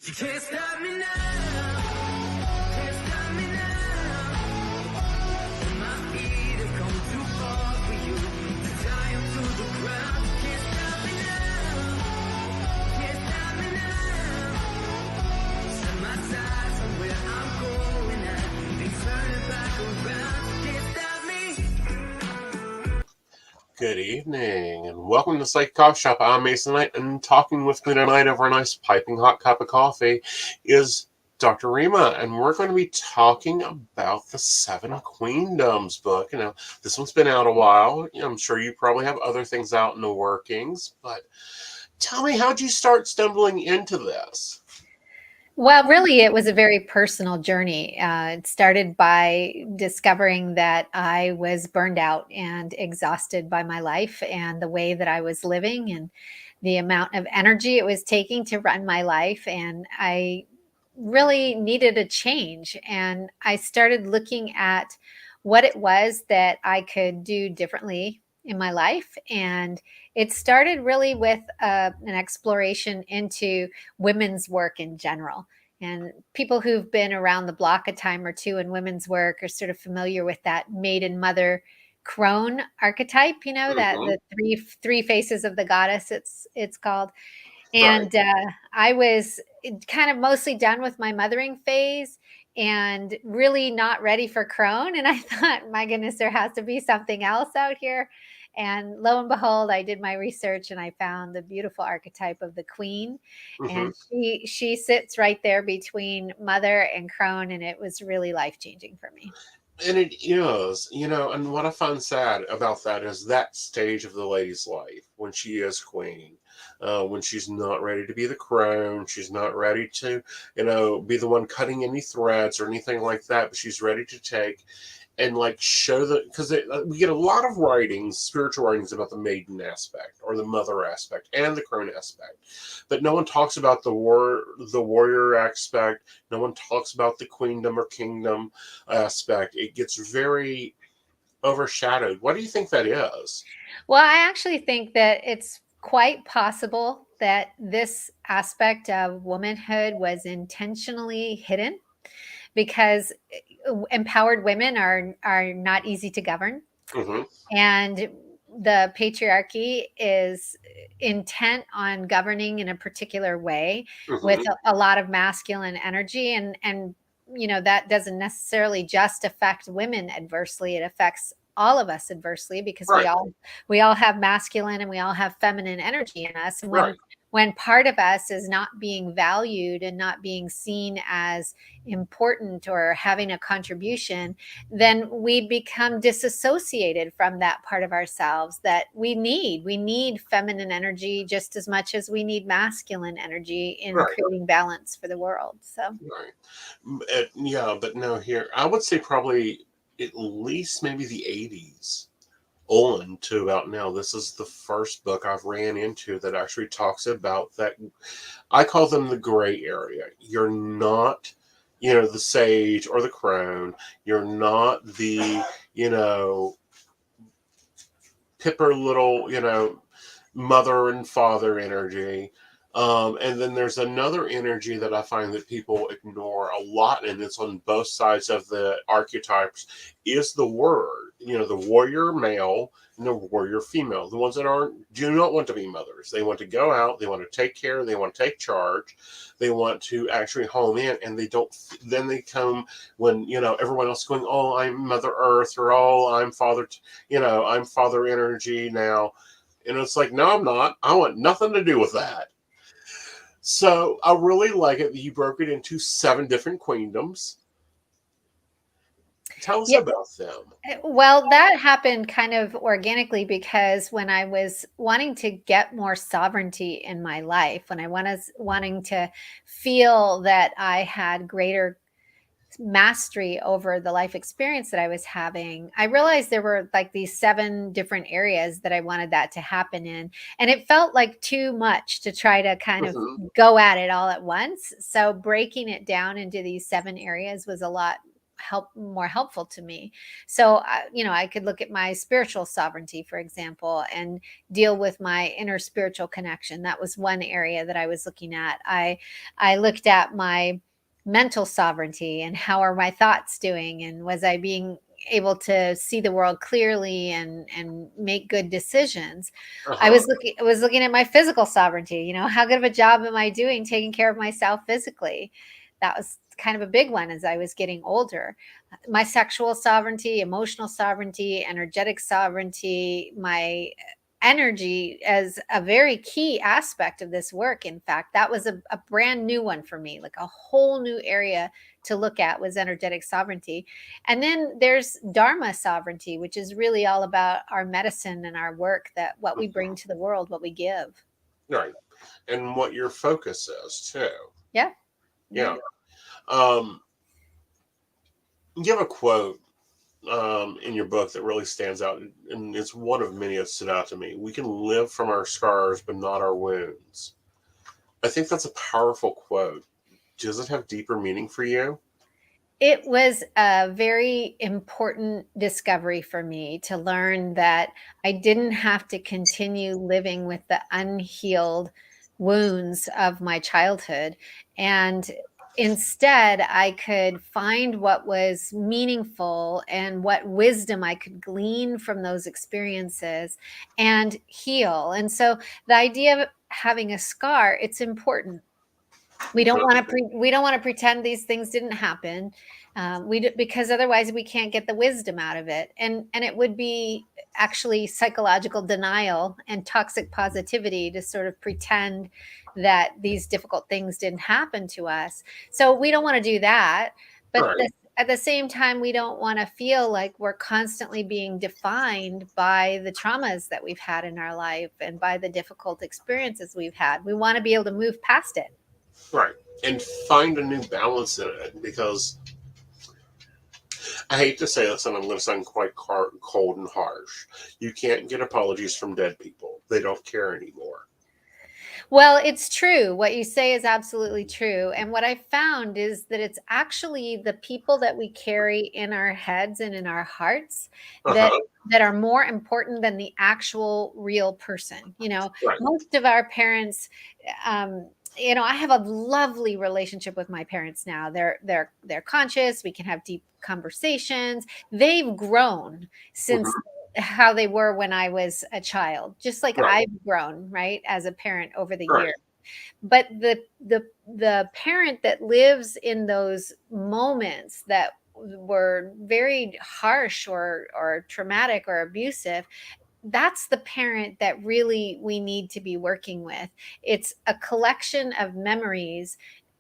You can't stop me now. Can't stop me now. And my feet have come too far for you to tie 'em to the ground. You can't stop me now. Can't stop me now. Set my sights on where I'm going at. They turn it back around. You can't stop me. Good evening, and welcome to Psych Coffee Shop. I'm Aeson Knight, and talking with me tonight over a nice piping hot cup of coffee is Dr. Rima, and we're going to be talking about the Seven Queendoms book. You know, this one's been out a while. I'm sure you probably have other things out in the workings, but tell me, how'd you start stumbling into this? Well, really, it was a very personal journey. It started by discovering that I was burned out and exhausted by my life and the way that I was living and the amount of energy it was taking to run my life. And I really needed a change. And I started looking at what it was that I could do differently in my life. And it started really with an exploration into women's work in general. And people who've been around the block a time or two in women's work are sort of familiar with that maiden mother crone archetype, that Mm-hmm. the three faces of the goddess, it's called. Right. And I was kind of mostly done with my mothering phase and really not ready for crone. And I thought, my goodness, there has to be something else out here. And lo and behold, I did my research and I found the beautiful archetype of the queen. Mm-hmm. And she sits right there between mother and crone. And it was really life changing for me. And it is, and what I find sad about that is that stage of the lady's life when she is queen, when she's not ready to be the crown, she's not ready to, be the one cutting any threads or anything like that, but she's ready to take and like show the because we get a lot of writings, spiritual writings about the maiden aspect or the mother aspect and the crone aspect, but no one talks about the warrior aspect. No one talks about the queendom or kingdom aspect. It gets very overshadowed. What do you think that is? Well, I actually think that it's quite possible that this aspect of womanhood was intentionally hidden because empowered women are not easy to govern, Mm-hmm. and the patriarchy is intent on governing in a particular way with Mm-hmm. a lot of masculine energy, and that doesn't necessarily just affect women adversely. It affects all of us adversely because we Right. all we all have masculine and we all have feminine energy in us. And Right. when part of us is not being valued and not being seen as important or having a contribution, then we become disassociated from that part of ourselves that we need. We need feminine energy just as much as we need masculine energy in Right. creating balance for the world. So, Right. Yeah, but no, here I would say probably at least maybe the 80s on to about now. This is the first book I've ran into that actually talks about that. I call them the gray area. You're not, the sage or the crone. You're not the, you know, pipper little, mother and father energy. And then there's another energy that I find that people ignore a lot, and it's on both sides of the archetypes, is the word, the warrior male and the warrior female. The ones that do not want to be mothers. They want to go out, they want to take care, they want to take charge, they want to actually home in, and they don't, then they come when, everyone else is going, oh, I'm Mother Earth, or oh, I'm father energy now. And it's like, no, I'm not. I want nothing to do with that. So I really like it that you broke it into 7 different queendoms. Tell us yeah, about them. well, that happened kind of organically because when I was wanting to get more sovereignty in my life, when I was wanting to feel that I had greater mastery over the life experience that I was having, I realized there were like these 7 different areas that I wanted that to happen in. And it felt like too much to try to kind of Mm-hmm. go at it all at once. So breaking it down into these 7 areas was a lot more helpful to me. So I could look at my spiritual sovereignty, for example, and deal with my inner spiritual connection. That was one area that I was looking at. I looked at my mental sovereignty and how are my thoughts doing, and was I being able to see the world clearly and make good decisions. I Uh-huh. was looking at my physical sovereignty. How good of a job am I doing taking care of myself physically? That was kind of a big one as I was getting older. My sexual sovereignty, emotional sovereignty, energetic sovereignty, my energy as a very key aspect of this work. In fact, that was a brand new one for me, like a whole new area to look at was energetic sovereignty. And then there's Dharma sovereignty, which is really all about our medicine and our work, that what we bring Mhm. to the world, what we give. Right. And what your focus is too. Yeah. Yeah. Yeah. Um, you have a quote in your book that really stands out, and it's one of many that stood out to me. We can live from our scars, but not our wounds. I think that's a powerful quote. Does it have deeper meaning for you? It was a very important discovery for me to learn that I didn't have to continue living with the unhealed wounds of my childhood. And instead, I could find what was meaningful and what wisdom I could glean from those experiences and heal. And so the idea of having a scar, it's important. We don't want to pretend these things didn't happen. Because otherwise we can't get the wisdom out of it, and it would be actually psychological denial and toxic positivity to sort of pretend that these difficult things didn't happen to us. So we don't want to do that, but Right. at the same time, we don't want to feel like we're constantly being defined by the traumas that we've had in our life and by the difficult experiences we've had. We want to be able to move past it. Right. And find a new balance in it, because I hate to say this, and I'm going to sound quite cold and harsh. You can't get apologies from dead people. They don't care anymore. Well, it's true. What you say is absolutely true. And what I found is that it's actually the people that we carry in our heads and in our hearts Uh that huh. that are more important than the actual real person. Right. Most of our parents, I have a lovely relationship with my parents now. They're conscious. We can have deep conversations. They've grown since Hmm. how they were when I was a child, just like Right. I've grown, right, as a parent over the Right. years. But the parent that lives in those moments that were very harsh or traumatic or abusive, that's the parent that really we need to be working with. It's a collection of memories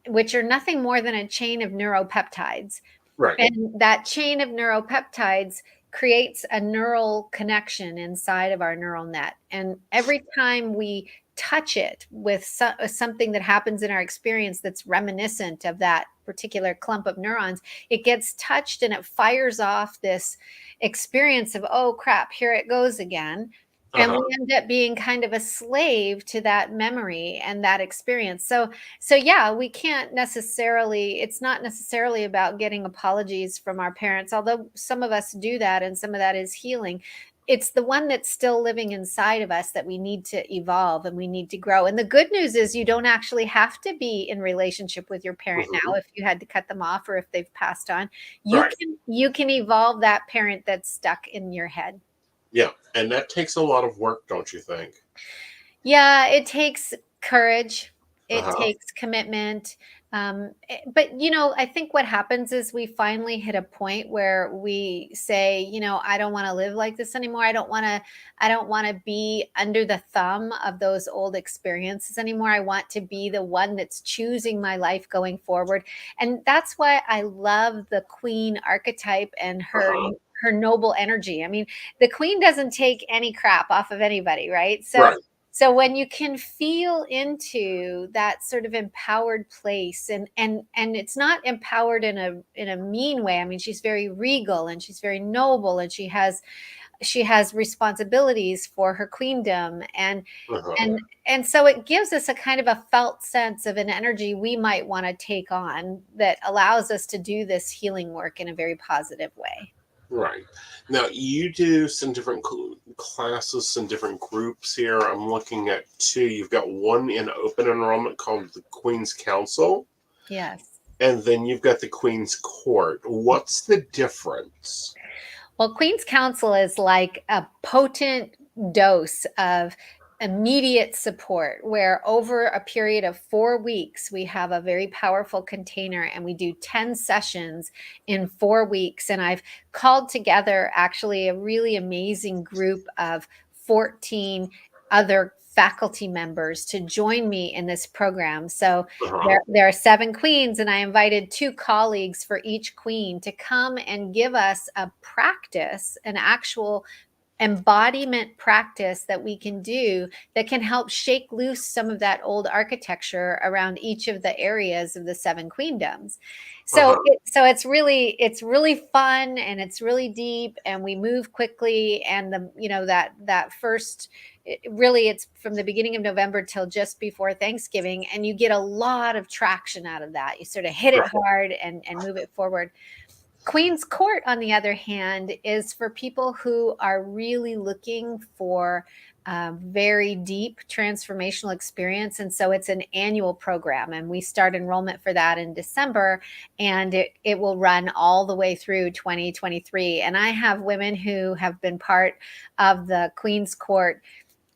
which are nothing more than a chain of neuropeptides, Right. and that chain of neuropeptides creates a neural connection inside of our neural net. And every time we touch it with something that happens in our experience that's reminiscent of that particular clump of neurons, it gets touched and it fires off this experience of, oh crap, here it goes again. Uh And huh. we end up being kind of a slave to that memory and that experience. So yeah, we can't necessarily, it's not necessarily about getting apologies from our parents, although some of us do that and some of that is healing. It's the one that's still living inside of us that we need to evolve and we need to grow. And the good news is you don't actually have to be in relationship with your parent now Hmm. if you had to cut them off or if they've passed on. Right. You can evolve that parent that's stuck in your head. Yeah. And that takes a lot of work, don't you think? Yeah, it takes courage. Uh It huh. takes commitment. But I think what happens is we finally hit a point where we say, I don't want to live like this anymore. I don't want to be under the thumb of those old experiences anymore. I want to be the one that's choosing my life going forward. And that's why I love the queen archetype and Uh huh. her noble energy. I mean, the queen doesn't take any crap off of anybody, right? Right. So when you can feel into that sort of empowered place, and it's not empowered in a mean way. I mean, she's very regal and she's very noble and she has she has responsibilities for her queendom, Uh-huh. and so it gives us a kind of a felt sense of an energy we might want to take on that allows us to do this healing work in a very positive way. Right. Now, you do some different classes, some different groups here. I'm looking at two. You've got one in open enrollment called the Queen's Council, Yes. and then you've got the Queen's Court. What's the difference? Well, Queen's Counsel is like a potent dose of immediate support, where over a period of 4 weeks, we have a very powerful container and we do 10 sessions in 4 weeks. And I've called together actually a really amazing group of 14 other faculty members to join me in this program. So Uh-huh. there are 7 queens, and I invited 2 colleagues for each queen to come and give us a practice, an actual embodiment practice that we can do that can help shake loose some of that old architecture around each of the areas of the 7 queendoms. So Uh-huh. it's really fun, and it's really deep, and we move quickly, and that first really, it's from the beginning of November till just before Thanksgiving, and you get a lot of traction out of that. You sort of hit it Right. hard and move it forward. Queen's Court, on the other hand, is for people who are really looking for a very deep transformational experience. And so it's an annual program, and we start enrollment for that in December, and it will run all the way through 2023. And I have women who have been part of the Queen's Court,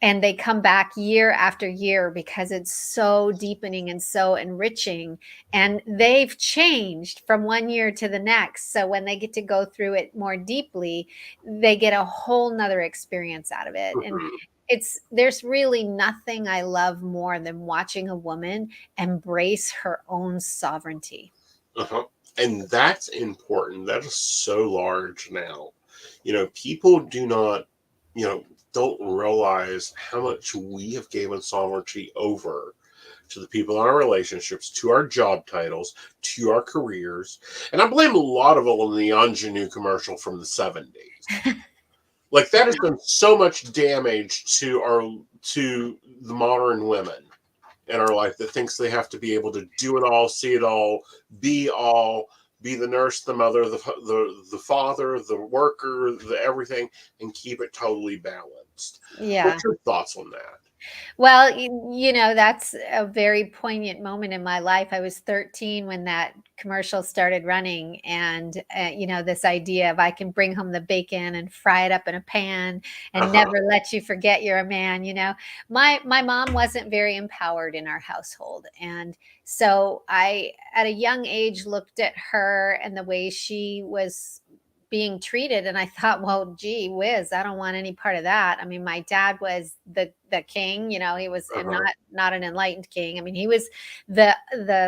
and they come back year after year because it's so deepening and so enriching, and they've changed from one year to the next. So when they get to go through it more deeply, they get a whole nother experience out of it. And Mhm. there's really nothing I love more than watching a woman embrace her own sovereignty. Uh-huh. And that's important. That is so large now. People do not, don't realize how much we have given sovereignty over to the people in our relationships, to our job titles, to our careers. And I blame a lot of it on the ingenue commercial from the 70s. Like, that has done so much damage to the modern women in our life that thinks they have to be able to do it all, see it all, be the nurse, the mother, the father, the worker, the everything, and keep it totally balanced. Yeah. What's your thoughts on that? Well, that's a very poignant moment in my life. I was 13 when that commercial started running, and this idea of I can bring home the bacon and fry it up in a pan and Uh-huh. never let you forget you're a man. My mom wasn't very empowered in our household, and so I, at a young age, looked at her and the way she was being treated, and I thought, well, gee whiz, I don't want any part of that. I mean, my dad was the king. He was, and Uh-huh. not an enlightened king. I mean, he was the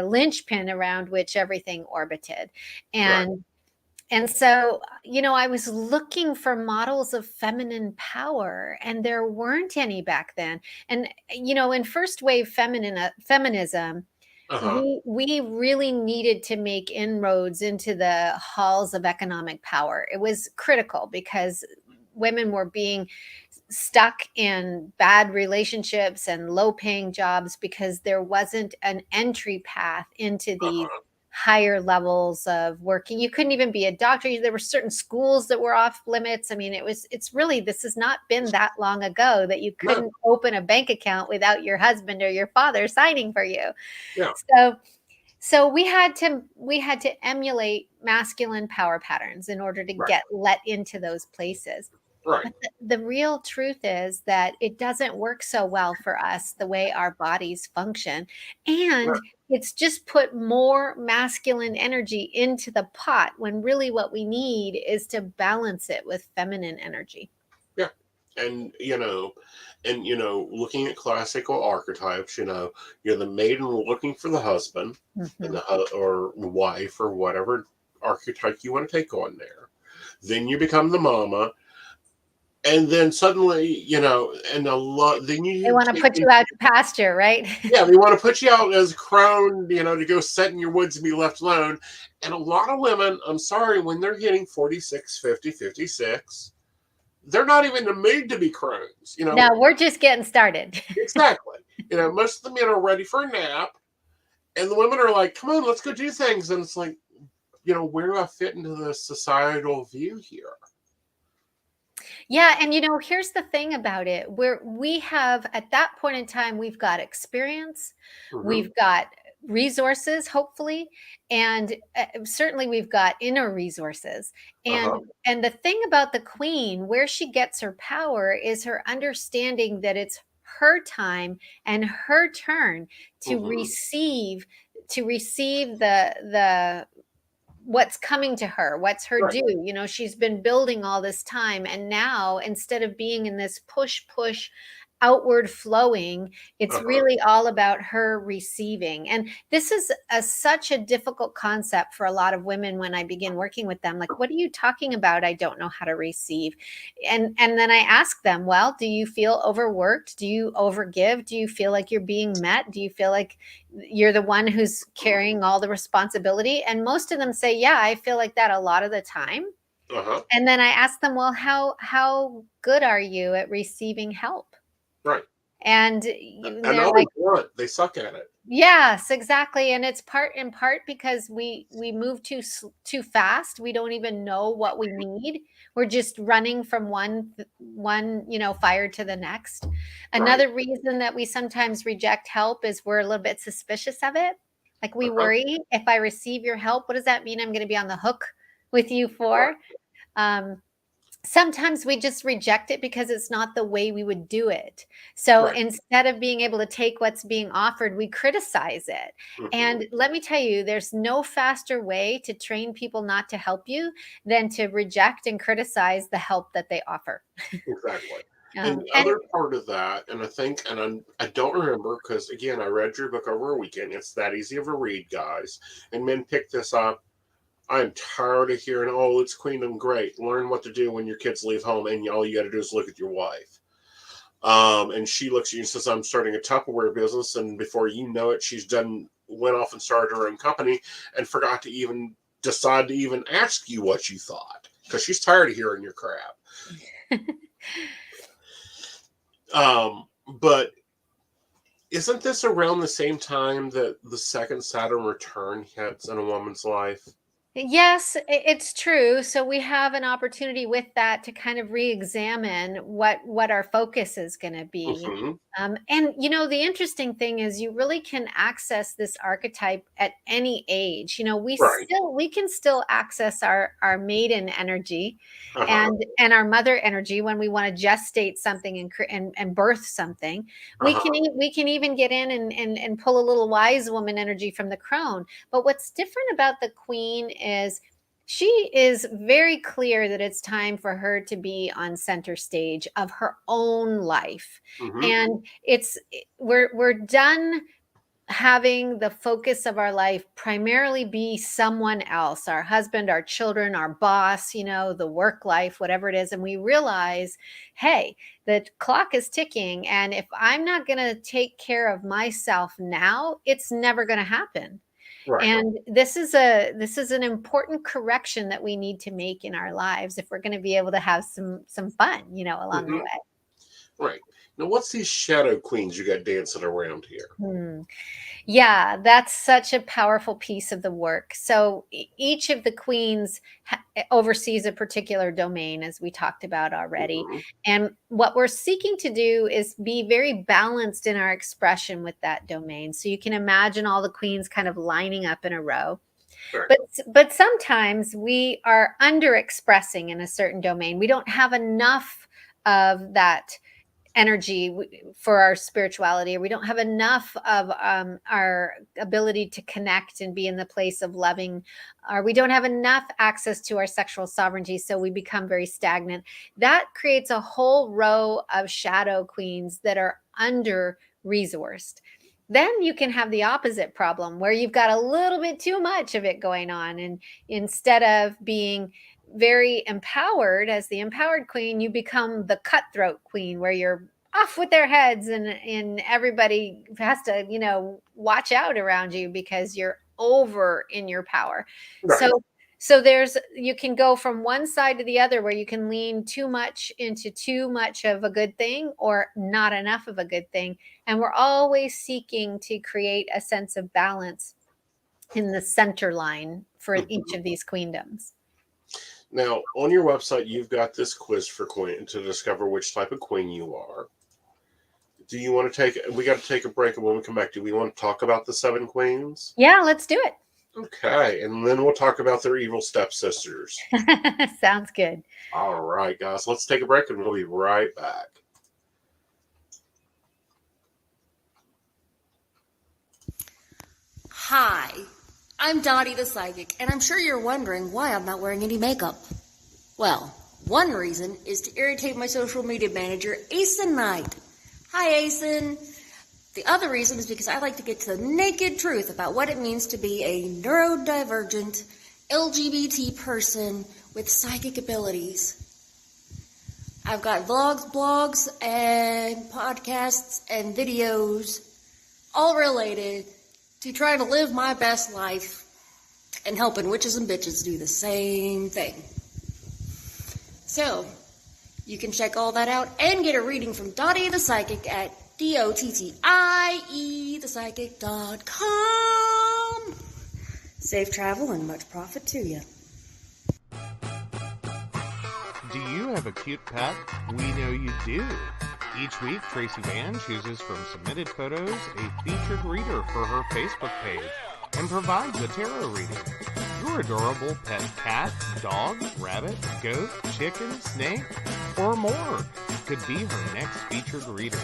linchpin around which everything orbited. Right. And so, I was looking for models of feminine power, and there weren't any back then. And in first wave feminism, Uh-huh. we really needed to make inroads into the halls of economic power. It was critical because women were being stuck in bad relationships and low paying jobs because there wasn't an entry path into these Uh-huh. higher levels of working. You couldn't even be a doctor. There were certain schools that were off limits. I mean, it's really, this has not been that long ago that you No. couldn't open a bank account without your husband or your father signing for you. Yeah. So we had to emulate masculine power patterns in order to Right. get let into those places. Right. But the real truth is that it doesn't work so well for us the way our bodies function. Right. And it's just put more masculine energy into the pot when really what we need is to balance it with feminine energy. Yeah. And looking at classical archetypes, you're the maiden looking for the husband, and Mhm. or wife, or whatever archetype you want to take on there. Then you become the mama, and then suddenly, and a lot. Then They you want to take put you out to pasture, right? yeah, they want to put you out as a crone, to go sit in your woods and be left alone. And a lot of women, I'm sorry, when they're hitting 46, 50, 56, they're not even made to be crones. No, we're just getting started. Exactly. Most of the men are ready for a nap, and the women are like, "Come on, let's go do things." And it's like, where do I fit into the societal view here? Yeah, and here's the thing about it, where we have at that point in time, we've got experience, Hmm. we've got resources, hopefully, and certainly we've got inner resources. And Uh-huh. and the thing about the queen, where she gets her power, is her understanding that it's her time and her turn to Hmm. receive the what's coming to her, what's her Right. due. She's been building all this time, and now instead of being in this push outward flowing, it's Uh-huh. really all about her receiving. And this is such a difficult concept for a lot of women. When I begin working with them, like, what are you talking about? I don't know how to receive. And then I ask them, well, do you feel overworked? Do you overgive? Do you feel like you're being met? Do you feel like you're the one who's carrying all the responsibility? And most of them say, yeah, I feel like that a lot of the time. Uh-huh. And then I ask them, well, how good are you at receiving help? Right. And And they're I'll be like, blunt, they suck at it. yes, exactly. And it's in part because we move too fast. We don't even know what we need. We're just running from one fire to the next. Right. Another reason that we sometimes reject help is we're a little bit suspicious of it. Like, we Uh-huh. worry, if I receive your help, what does that mean I'm going to be on the hook with you Right. for? Um, Sometimes we just reject it because it's not the way we would do it. So Right. instead of being able to take what's being offered, we criticize it. Hmm. And let me tell you, there's no faster way to train people not to help you than to reject and criticize the help that they offer. Exactly. And the And other part of that, and I think, and I don't remember because again, I read your book over a weekend. It's that easy of a read, guys. And men pick this up. I'm tired of hearing, "Oh, it's queendom great. Learn what to do when your kids leave home, and all you got to do is look at your wife." And she looks at you and says, "I'm starting a Tupperware business," and before you know it, she's done went off and started her own company and forgot to even decide to even ask you what you thought because she's tired of hearing your crap. But isn't this around the same time that the second Saturn return hits in a woman's life? yes, it's true. So we have an opportunity with that to kind of re-examine what our focus is going to be. Hmm. And the interesting thing is, you really can access this archetype at any age. Right. We can still access our maiden energy Uh-huh. and our mother energy when we want to gestate something and birth something. Uh-huh. We can even get in and pull a little wise woman energy from the crone. But what's different about the queen is she is very clear that it's time for her to be on center stage of her own life. Hmm. And we're done having the focus of our life primarily be someone else, our husband, our children, our boss, the work life, whatever it is. And we realize, hey, the clock is ticking. And if I'm not going to take care of myself now, it's never going to happen. Right. And this is an important correction that we need to make in our lives if we're going to be able to have some fun, along the Hmm. way. Right. Now, what's these shadow queens you got dancing around here? Hmm. Yeah, that's such a powerful piece of the work. So each of the queens oversees a particular domain, as we talked about already. Hmm. And what we're seeking to do is be very balanced in our expression with that domain. So you can imagine all the queens kind of lining up in a row. Right. But sometimes we are under expressing in a certain domain. We don't have enough of that energy for our spirituality, or we don't have enough of our ability to connect and be in the place of loving, or we don't have enough access to our sexual sovereignty, so we become very stagnant. That creates a whole row of shadow queens that are under resourced. Then you can have the opposite problem where you've got a little bit too much of it going on, and instead of being very empowered as the empowered queen, you become the cutthroat queen, where you're off with their heads, and everybody has to, watch out around you because you're over in your power. Right. So So you can go from one side to the other, where you can lean too much into too much of a good thing or not enough of a good thing. And we're always seeking to create a sense of balance in the center line for each of these queendoms. Now, on your website, you've got this quiz for queen to discover which type of queen you are. Do you want to we got to take a break, and when we come back, do we want to talk about the 7 queens? Yeah, let's do it. Okay, and then we'll talk about their evil stepsisters. Sounds good. All right, guys, let's take a break, and we'll be right back. Hi, I'm Dottie the Psychic, and I'm sure you're wondering why I'm not wearing any makeup. Well, one reason is to irritate my social media manager, Aeson Knight. Hi, Aeson. The other reason is because I like to get to the naked truth about what it means to be a neurodivergent LGBT person with psychic abilities. I've got vlogs, blogs, and podcasts and videos all related to trying to live my best life and helping witches and bitches do the same thing. So, you can check all that out and get a reading from Dottie the Psychic at DOTTIEthepsychic.com. Safe travel and much profit to you. Do you have a cute pet? We know you do. Each week, Tracy Van chooses from submitted photos a featured reader for her Facebook page and provides a tarot reading. Your adorable pet cat, dog, rabbit, goat, chicken, snake, or more could be her next featured reader.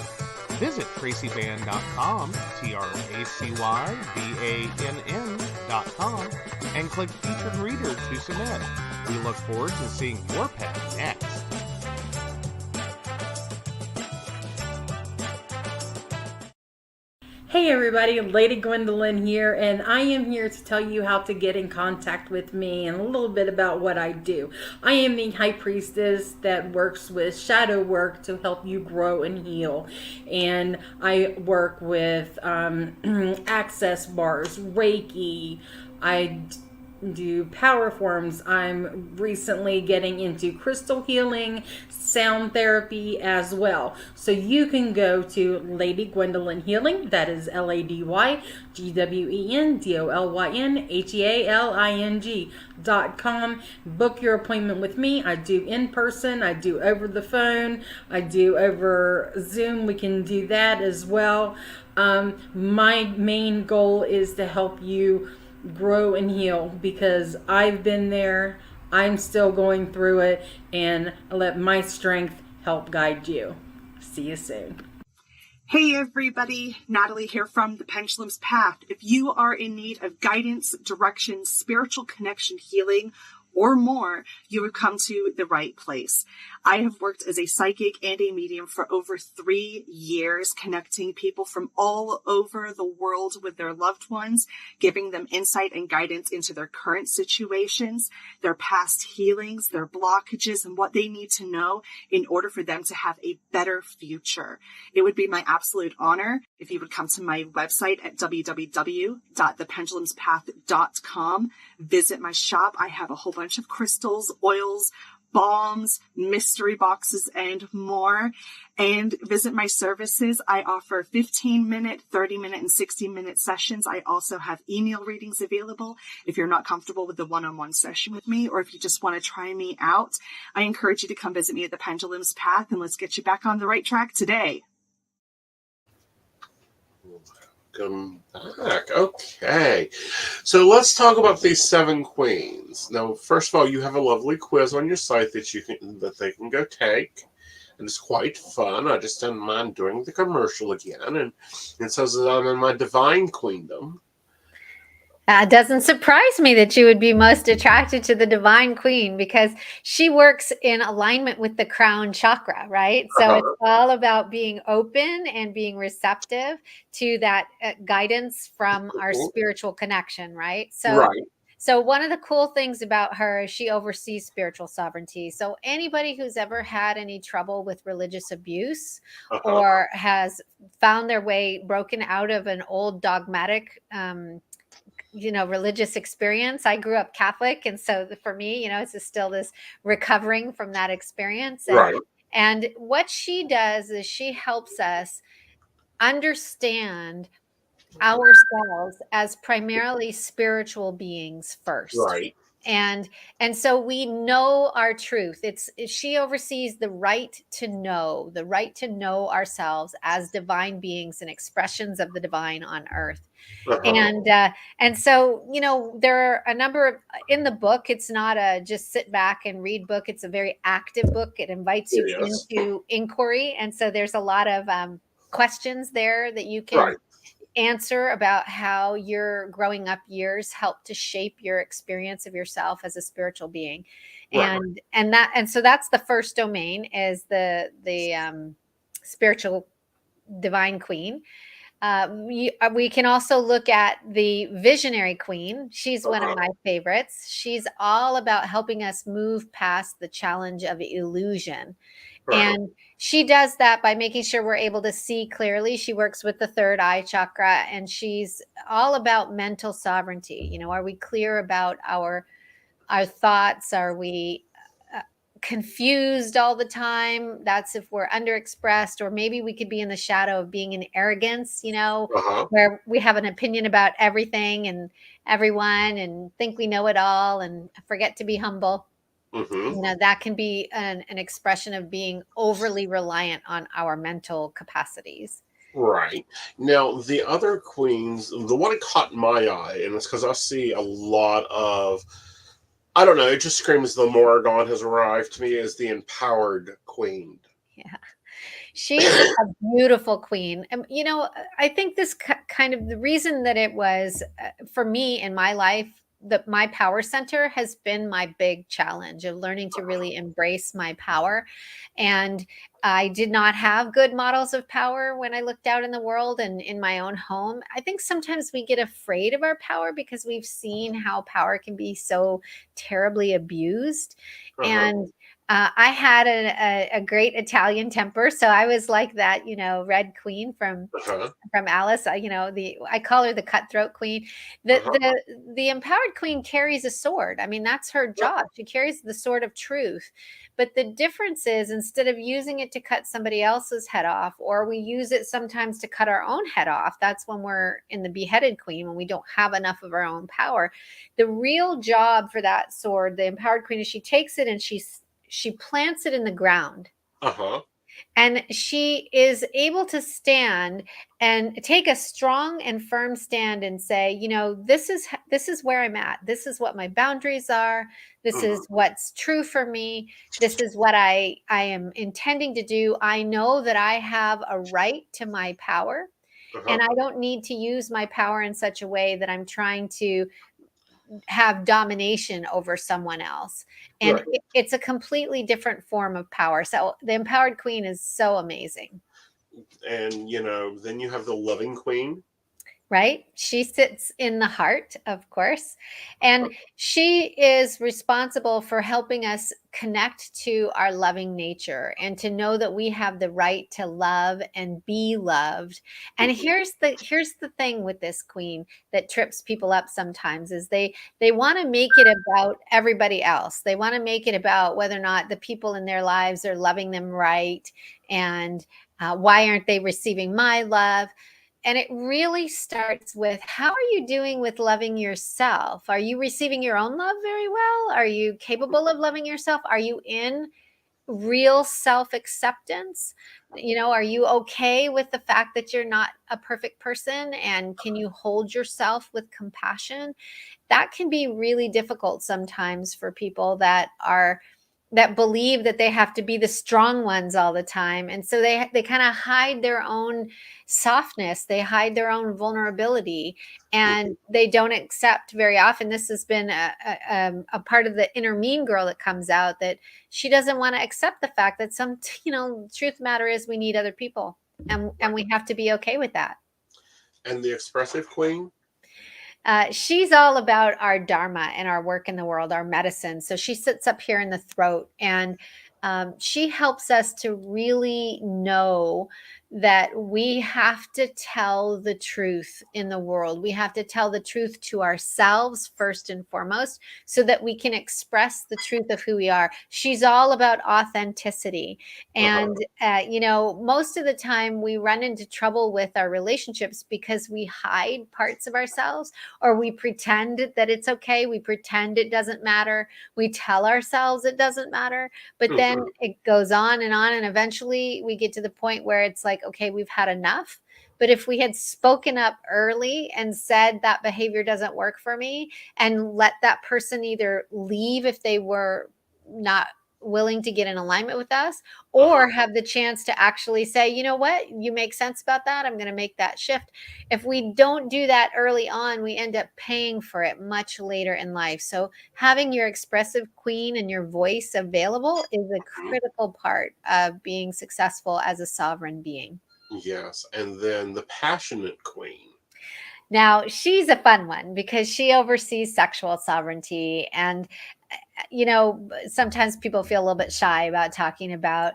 Visit tracybann.com, TracyBann.com, and click Featured Reader to submit. We look forward to seeing your pet next. Hey everybody, Lady Gwendolyn here, and I am here to tell you how to get in contact with me and a little bit about what I do. I am the High Priestess that works with shadow work to help you grow and heal. And I work with access bars, Reiki, I do power forms. I'm recently getting into crystal healing, sound therapy as well. So you can go to Lady Gwendolyn Healing, that is LadyGwendolynHealing.com. Book your appointment with me. I do in person, I do over the phone, I do over Zoom. We can do that as well. My main goal is to help you grow and heal, because I've been there, I'm still going through it, and I let my strength help guide you. See you soon. Hey everybody, Natalie here from The Pendulum's Path. If you are in need of guidance, direction, spiritual connection, healing, or more, you have come to the right place. I have worked as a psychic and a medium for over 3 years, connecting people from all over the world with their loved ones, giving them insight and guidance into their current situations, their past healings, their blockages, and what they need to know in order for them to have a better future. It would be my absolute honor if you would come to my website at www.thependulumspath.com. Visit my shop. I have a whole bunch of crystals, oils, balms, mystery boxes, and more. And visit my services. I offer 15-minute, 30-minute, and 60-minute sessions. I also have email readings available if you're not comfortable with the one-on-one session with me, or if you just want to try me out. I encourage you to come visit me at the Pendulum's Path, and let's get you back on the right track today. Welcome back. Okay, so let's talk about these 7 queens. Now, first of all, you have a lovely quiz on your site that they can go take, and it's quite fun. I just don't mind doing the commercial again, and it says that I'm in my divine queendom. It doesn't surprise me that you would be most attracted to the Divine Queen, because she works in alignment with the crown chakra, right? So it's all about being open and being receptive to that guidance from our spiritual connection, right? So one of the cool things about her is she oversees spiritual sovereignty. So anybody who's ever had any trouble with religious abuse or has found their way broken out of an old dogmatic religious experience. I grew up Catholic, and so for me, it's just still this recovering from that experience. and Right. and what she does is she helps us understand ourselves as primarily spiritual beings first. Right. And so we know our truth. She oversees the right to know ourselves as divine beings and expressions of the divine on earth. Uh-huh. And so, there are a number of in the book. It's not a just sit back and read book. It's a very active book. It invites you It is. into inquiry, and so there's a lot of questions there that you can Right. answer about how your growing up years help to shape your experience of yourself as a spiritual being. Right. And so that's the first domain, is the spiritual divine queen. We can also look at the visionary queen. She's one of Uh-huh. my favorites. She's all about helping us move past the challenge of illusion. Right. And she does that by making sure we're able to see clearly. She works with the third eye chakra, and she's all about mental sovereignty. Are we clear about our thoughts? Are we uh, confused all the time? That's if we're underexpressed, or maybe we could be in the shadow of being in arrogance, Uh-huh. where we have an opinion about everything and everyone and think we know it all and forget to be humble. Mm-hmm. That can be an expression of being overly reliant on our mental capacities. Right. Now, the other queens, the one that caught my eye, and it's because I see a lot of, I don't know, it just screams the Morrigan has arrived to me as the empowered queen. Yeah. She's a beautiful queen. I think this kind of the reason that it was for me in my life, that my power center has been my big challenge of learning to really embrace my power. And I did not have good models of power when I looked out in the world and in my own home. I think sometimes we get afraid of our power because we've seen how power can be so terribly abused. Uh-huh. And I had a great Italian temper, so I was like that, Red Queen Uh-huh. from Alice. I call her the cutthroat queen. The Uh-huh. the empowered queen carries a sword. I mean, that's her job. She carries the sword of truth. But the difference is, instead of using it to cut somebody else's head off, or we use it sometimes to cut our own head off, that's when we're in the beheaded queen, when we don't have enough of our own power. The real job for that sword, the empowered queen, is she takes it and she plants it in the ground, Uh-huh. and she is able to stand and take a strong and firm stand and say, this is where I'm at. This is what my boundaries are. This Mhm. is what's true for me. This is what I am intending to do. I know that I have a right to my power, Uh-huh. and I don't need to use my power in such a way that I'm trying to have domination over someone else. And Right. it's a completely different form of power. So the empowered queen is so amazing. And then you have the loving queen. Right? She sits in the heart, of course, and she is responsible for helping us connect to our loving nature and to know that we have the right to love and be loved. And Mhm. here's the thing with this queen that trips people up sometimes, is they want to make it about everybody else. They want to make it about whether or not the people in their lives are loving them right, and why aren't they receiving my love? And it really starts with, how are you doing with loving yourself? Are you receiving your own love very well? Are you capable of loving yourself? Are you in real self acceptance? Are you okay with the fact that you're not a perfect person? And can you hold yourself with compassion? That can be really difficult sometimes for people that believe that they have to be the strong ones all the time, and so they kind of hide their own softness, they hide their own vulnerability, and they don't accept very often. This has been a part of the inner mean girl that comes out, that she doesn't want to accept the fact that truth matter is we need other people, and we have to be okay with that. And the expressive queen. She's all about our dharma and our work in the world, our medicine. So she sits up here in the throat, and she helps us to really know that we have to tell the truth in the world. We have to tell the truth to ourselves first and foremost, so that we can express the truth of who we are. She's all about authenticity. Uh-huh. And, most of the time we run into trouble with our relationships because we hide parts of ourselves, or we pretend that it's okay. We pretend it doesn't matter. We tell ourselves it doesn't matter. But then Mhm. it goes on, and eventually we get to the point where it's like, okay, we've had enough. But if we had spoken up early and said that behavior doesn't work for me, and let that person either leave if they were not willing to get in alignment with us, Uh-huh. or have the chance to actually say, you know what, you make sense about that, I'm going to make that shift. If we don't do that early on, we end up paying for it much later in life. So having your expressive queen and your voice available is a Mhm. critical part of being successful as a sovereign being. Yes. And then the passionate queen. Now, she's a fun one because she oversees sexual sovereignty. And, sometimes people feel a little bit shy about talking about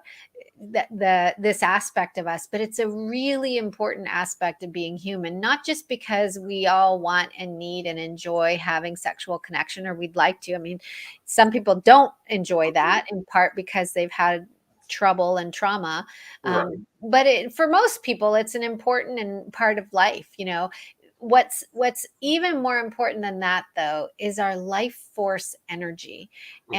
this aspect of us, but it's a really important aspect of being human, not just because we all want and need and enjoy having sexual connection, or we'd like to. I mean, some people don't enjoy that, in part because they've had trouble and trauma. Right. But for most people, it's an important and part of life. What's even more important than that, though, is our life force energy. Hmm.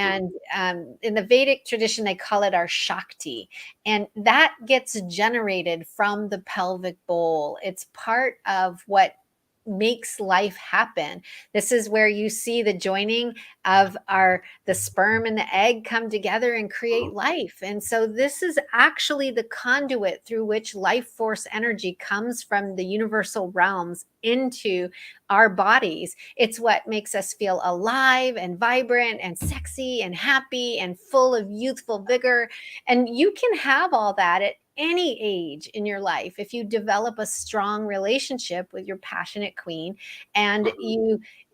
And in the Vedic tradition, they call it our Shakti. And that gets generated from the pelvic bowl. It's part of what makes life happen. This is where you see the joining of the sperm and the egg come together and create life. And so this is actually the conduit through which life force energy comes from the universal realms into our bodies. It's what makes us feel alive and vibrant and sexy and happy and full of youthful vigor. And you can have all that at any age in your life if you develop a strong relationship with your passionate queen, and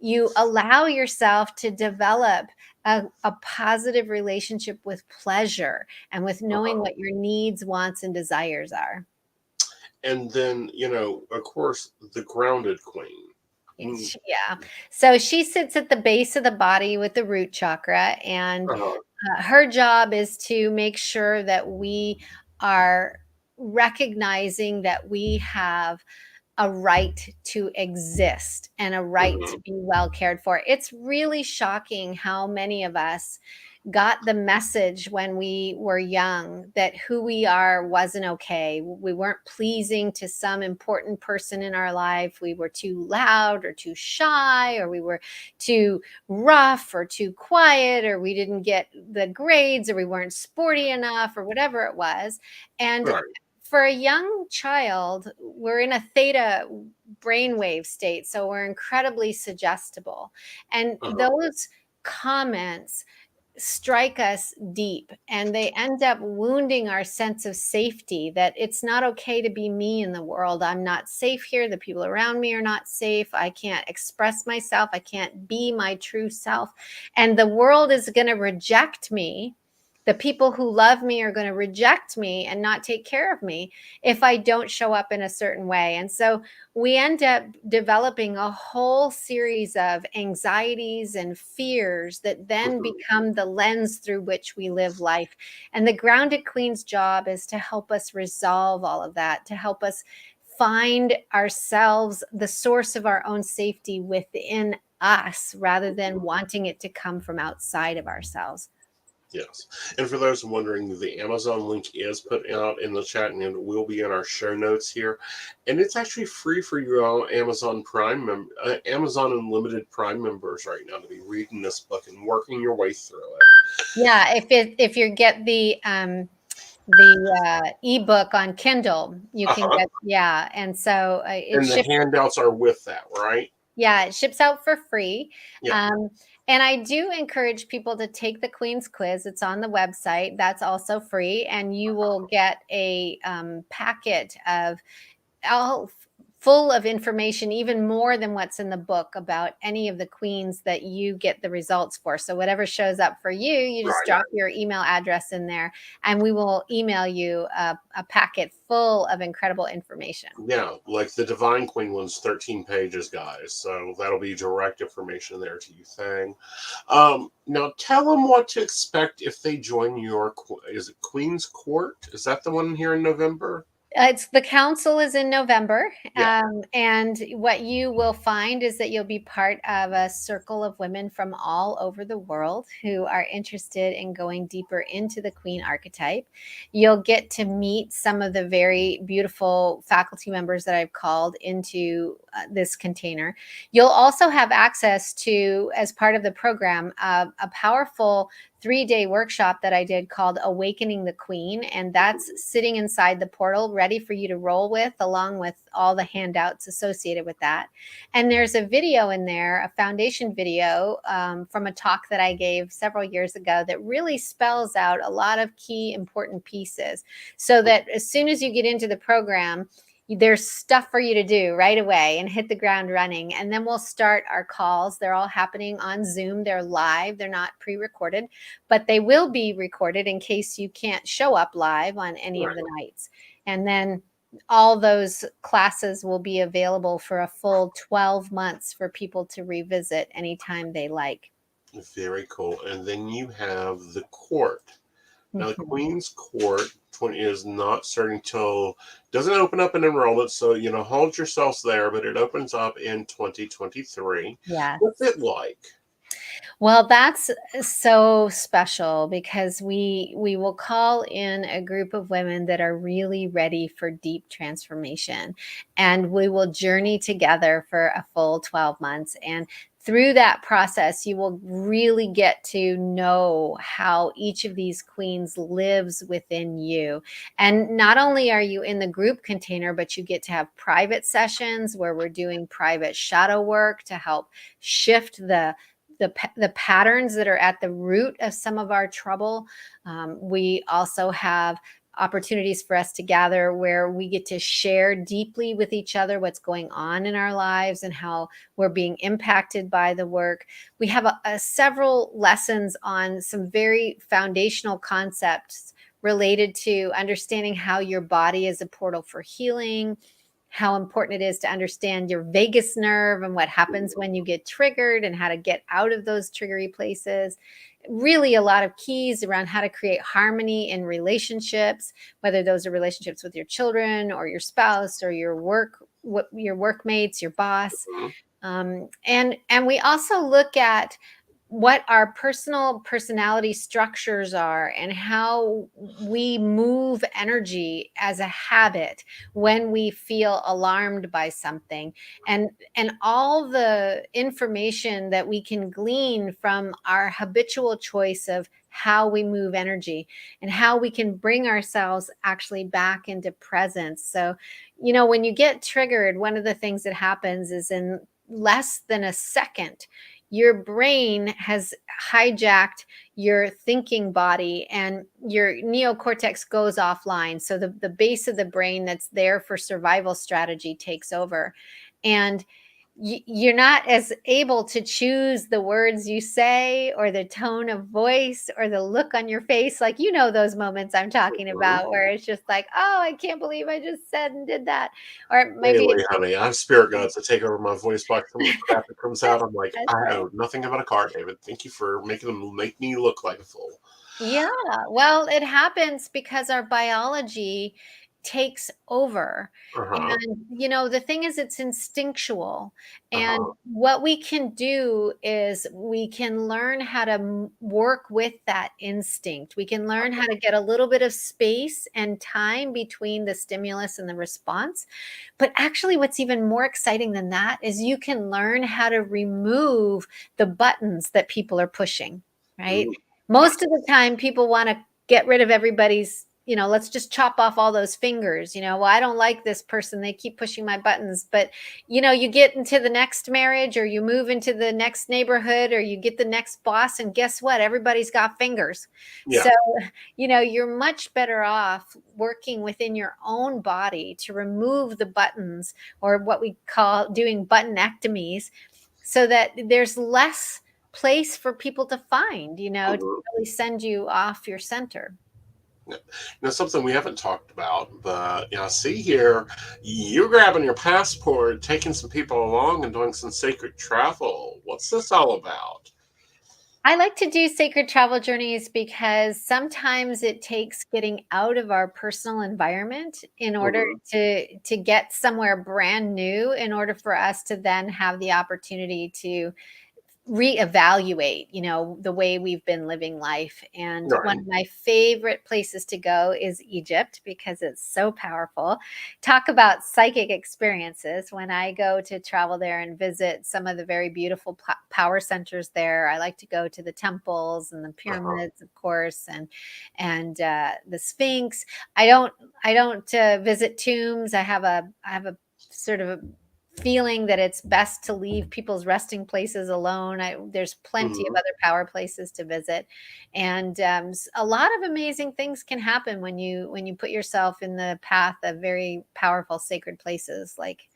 you allow yourself to develop a positive relationship with pleasure and with knowing Uh-huh. what your needs, wants, and desires are. And then, of course, the grounded queen. Mm. Yeah. So she sits at the base of the body with the root chakra, and Uh-huh. her job is to make sure that we are recognizing that we have a right to exist and a right to Hmm. be well cared for. It's really shocking how many of us got the message when we were young that who we are wasn't okay. We weren't pleasing to some important person in our life. We were too loud or too shy, or we were too rough or too quiet, or we didn't get the grades, or we weren't sporty enough, or whatever it was. And Right. for a young child, we're in a theta brainwave state, so we're incredibly suggestible. And Uh-huh. those comments strike us deep, and they end up wounding our sense of safety, that it's not okay to be me in the world. I'm not safe here. The people around me are not safe. I can't express myself. I can't be my true self. And the world is going to reject me. The people who love me are going to reject me and not take care of me if I don't show up in a certain way. And so we end up developing a whole series of anxieties and fears that then Hmm. become the lens through which we live life. And the grounded queen's job is to help us resolve all of that, to help us find ourselves, the source of our own safety within us, rather than wanting it to come from outside of ourselves. Yes. And for those wondering, the Amazon link is put out in the chat and it will be in our show notes here. And it's actually free for you all Amazon Amazon Unlimited Prime members right now to be reading this book and working your way through it. Yeah, if you get the ebook on Kindle, you can Uh-huh. get, yeah, and so it And the ships. handouts are with that, right? Yeah, it ships out for free. Yeah. Um, and I do encourage people to take the Queen's Quiz. It's on the website. That's also free, and you will get a packet of all full of information, even more than what's in the book, about any of the queens that you get the results for. So whatever shows up for you, you just Right. drop your email address in there, and we will email you a packet full of incredible information. Yeah, like the Divine Queen one's 13 pages, guys. So that'll be direct information there to you thing. Now tell them what to expect if they join your, is it Queen's Court? Is that the one here in November? It's the council is in November, Yeah. and what you will find is that you'll be part of a circle of women from all over the world who are interested in going deeper into the queen archetype. You'll get to meet some of the very beautiful faculty members that I've called into this container. You'll also have access to, as part of the program, a powerful 3-day workshop that I did called Awakening the Queen. And that's sitting inside the portal ready for you to roll with, along with all the handouts associated with that. And there's a video in there, a foundation video from a talk that I gave several years ago that really spells out a lot of key important pieces, so that as soon as you get into the program, there's stuff for you to do right away and hit the ground running. And then we'll start our calls. They're all happening on Zoom. They're live. They're not pre-recorded, but they will be recorded in case you can't show up live on any of the nights. And then all those classes will be available for a full 12 months for people to revisit anytime they like. Very cool. And then you have the court. Now, the Queen's Court is not starting till, doesn't open up in enrollment, so, hold yourselves there, but it opens up in 2023. Yeah. What's it like? Well, that's so special because we will call in a group of women that are really ready for deep transformation, and we will journey together for a full 12 months. And through that process, you will really get to know how each of these queens lives within you. And not only are you in the group container, but you get to have private sessions where we're doing private shadow work to help shift the patterns that are at the root of some of our trouble. We also have opportunities for us to gather where we get to share deeply with each other what's going on in our lives and how we're being impacted by the work. We have several lessons on some very foundational concepts related to understanding how your body is a portal for healing, how important it is to understand your vagus nerve and what happens when you get triggered and how to get out of those triggery places. Really a lot of keys around how to create harmony in relationships, whether those are relationships with your children or your spouse or your workmates, your boss. And we also look at what our personality structures are and how we move energy as a habit when we feel alarmed by something, and all the information that we can glean from our habitual choice of how we move energy and how we can bring ourselves actually back into presence. So, when you get triggered, one of the things that happens is in less than a second, your brain has hijacked your thinking body and your neocortex goes offline. So the base of the brain that's there for survival strategy takes over. And you're not as able to choose the words you say or the tone of voice or the look on your face. Like, those moments I'm talking about where it's just like, oh, I can't believe I just said and did that. Or maybe Anyway, honey, I have spirit guides that take over my voice box. Some of the crap that comes out, I'm like, I know nothing about a car, David. Thank you for making them make me look like a fool. Yeah, well, it happens because our biology takes over. And, the thing is, it's instinctual. And what we can do is we can learn how to work with that instinct. We can learn how to get a little bit of space and time between the stimulus and the response. But actually, what's even more exciting than that is you can learn how to remove the buttons that people are pushing, right? Most of the time, people want to get rid of everybody's, let's just chop off all those fingers. Well, I don't like this person. They keep pushing my buttons. But, you get into the next marriage, or you move into the next neighborhood, or you get the next boss, and guess what? Everybody's got fingers. Yeah. So, you're much better off working within your own body to remove the buttons, or what we call doing buttonectomies, so that there's less place for people to find, to Mhm. really send you off your center. Now, something we haven't talked about, but I see here you're grabbing your passport, taking some people along, and doing some sacred travel. What's this all about? I like to do sacred travel journeys because sometimes it takes getting out of our personal environment in order Mhm. to get somewhere brand new, in order for us to then have the opportunity to reevaluate, the way we've been living life. And one Right. of my favorite places to go is Egypt, because it's so powerful. Talk about psychic experiences. When I go to travel there and visit some of the very beautiful power centers there, I like to go to the temples and the Uh-huh. pyramids, of course, and the Sphinx. I don't visit tombs. I have a sort of a feeling that it's best to leave people's resting places alone. There's plenty of Mhm. other power places to visit, and a lot of amazing things can happen when you put yourself in the path of very powerful sacred places, like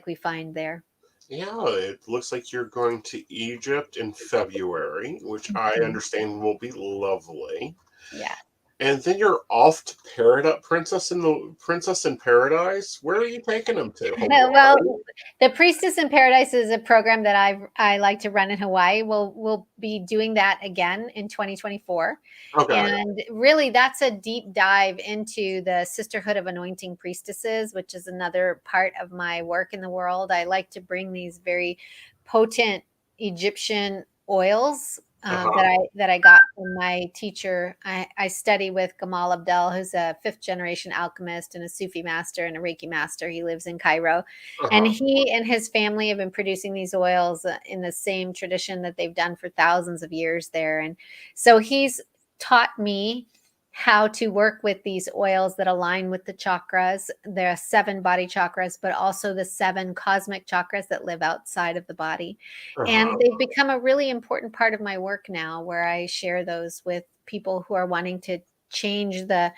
we find there. Yeah, it looks like you're going to Egypt in February, which I Mhm. understand will be lovely. Yeah. And then you're off to Paradise, Princess in Paradise. Where are you taking them to? Well, Hawaii? the Priestess in Paradise is a program that I like to run in Hawaii. We'll be doing that again in 2024. Okay. And really, that's a deep dive into the Sisterhood of Anointing Priestesses, which is another part of my work in the world. I like to bring these very potent Egyptian oils Uh-huh. that I got from my teacher. I study with Gamal Abdel, who's a fifth generation alchemist and a Sufi master and a Reiki master. He lives in Cairo, and Uh-huh. he and his family have been producing these oils in the same tradition that they've done for thousands of years there. And so he's taught me how to work with these oils that align with the chakras. There are 7 body chakras, but also the 7 cosmic chakras that live outside of the body. And Uh-huh. they've become a really important part of my work now, where I share those with people who are wanting to change the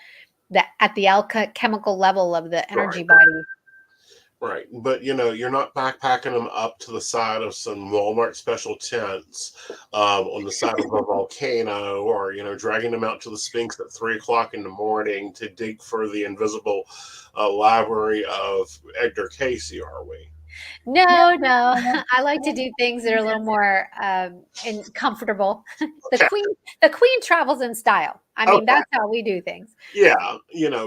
at the alchemical level of the Right. energy body. Right. But you're not backpacking them up to the side of some Walmart special tents on the side of a volcano, or dragging them out to the Sphinx at 3 o'clock in the morning to dig for the invisible library of Edgar Casey, are we? No, no. I like to do things that are a little more and comfortable. The Okay. queen, the queen travels in style. I mean, Okay. that's how we do things. Yeah,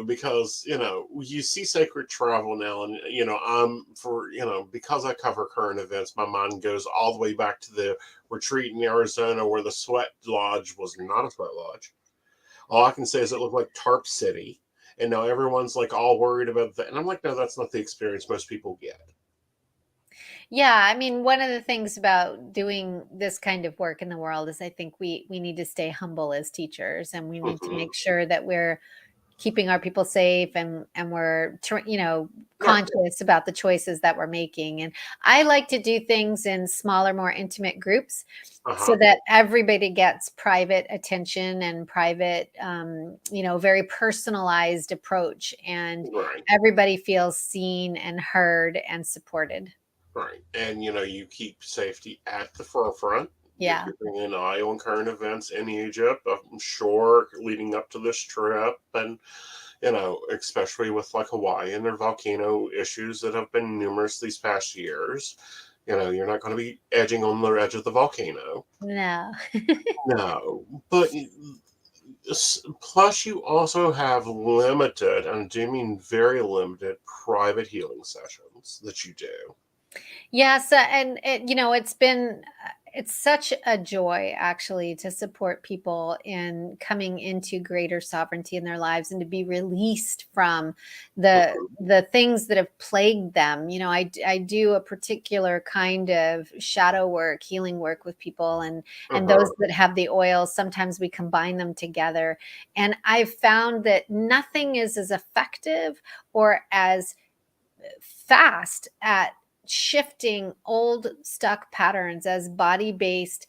because you see sacred travel now, and because I cover current events, my mind goes all the way back to the retreat in Arizona where the sweat lodge was not a sweat lodge. All I can say is it looked like Tarp City, and now everyone's like all worried about that, and I'm like, no, that's not the experience most people get. Yeah, I mean, one of the things about doing this kind of work in the world is I think we need to stay humble as teachers, and we need to Hmm. make sure that we're keeping our people safe, and we're Right. conscious about the choices that we're making. And I like to do things in smaller, more intimate groups, Uh so huh. that everybody gets private attention and private, very personalized approach, and Right. everybody feels seen and heard and supported. Right. And you keep safety at the forefront. You're Yeah. keeping an eye on current events in Egypt, I'm sure, leading up to this trip. And, especially with like Hawaii and their volcano issues that have been numerous these past years. You're not going to be edging on the edge of the volcano. No. No. But plus, you also have limited, and I do mean very limited, private healing sessions that you do. Yes, and it's been it's such a joy actually to support people in coming into greater sovereignty in their lives and to be released from the things that have plagued them. I do a particular kind of shadow work, healing work with people, and those that have the oils, sometimes we combine them together. And I've found that nothing is as effective or as fast at shifting old stuck patterns as body-based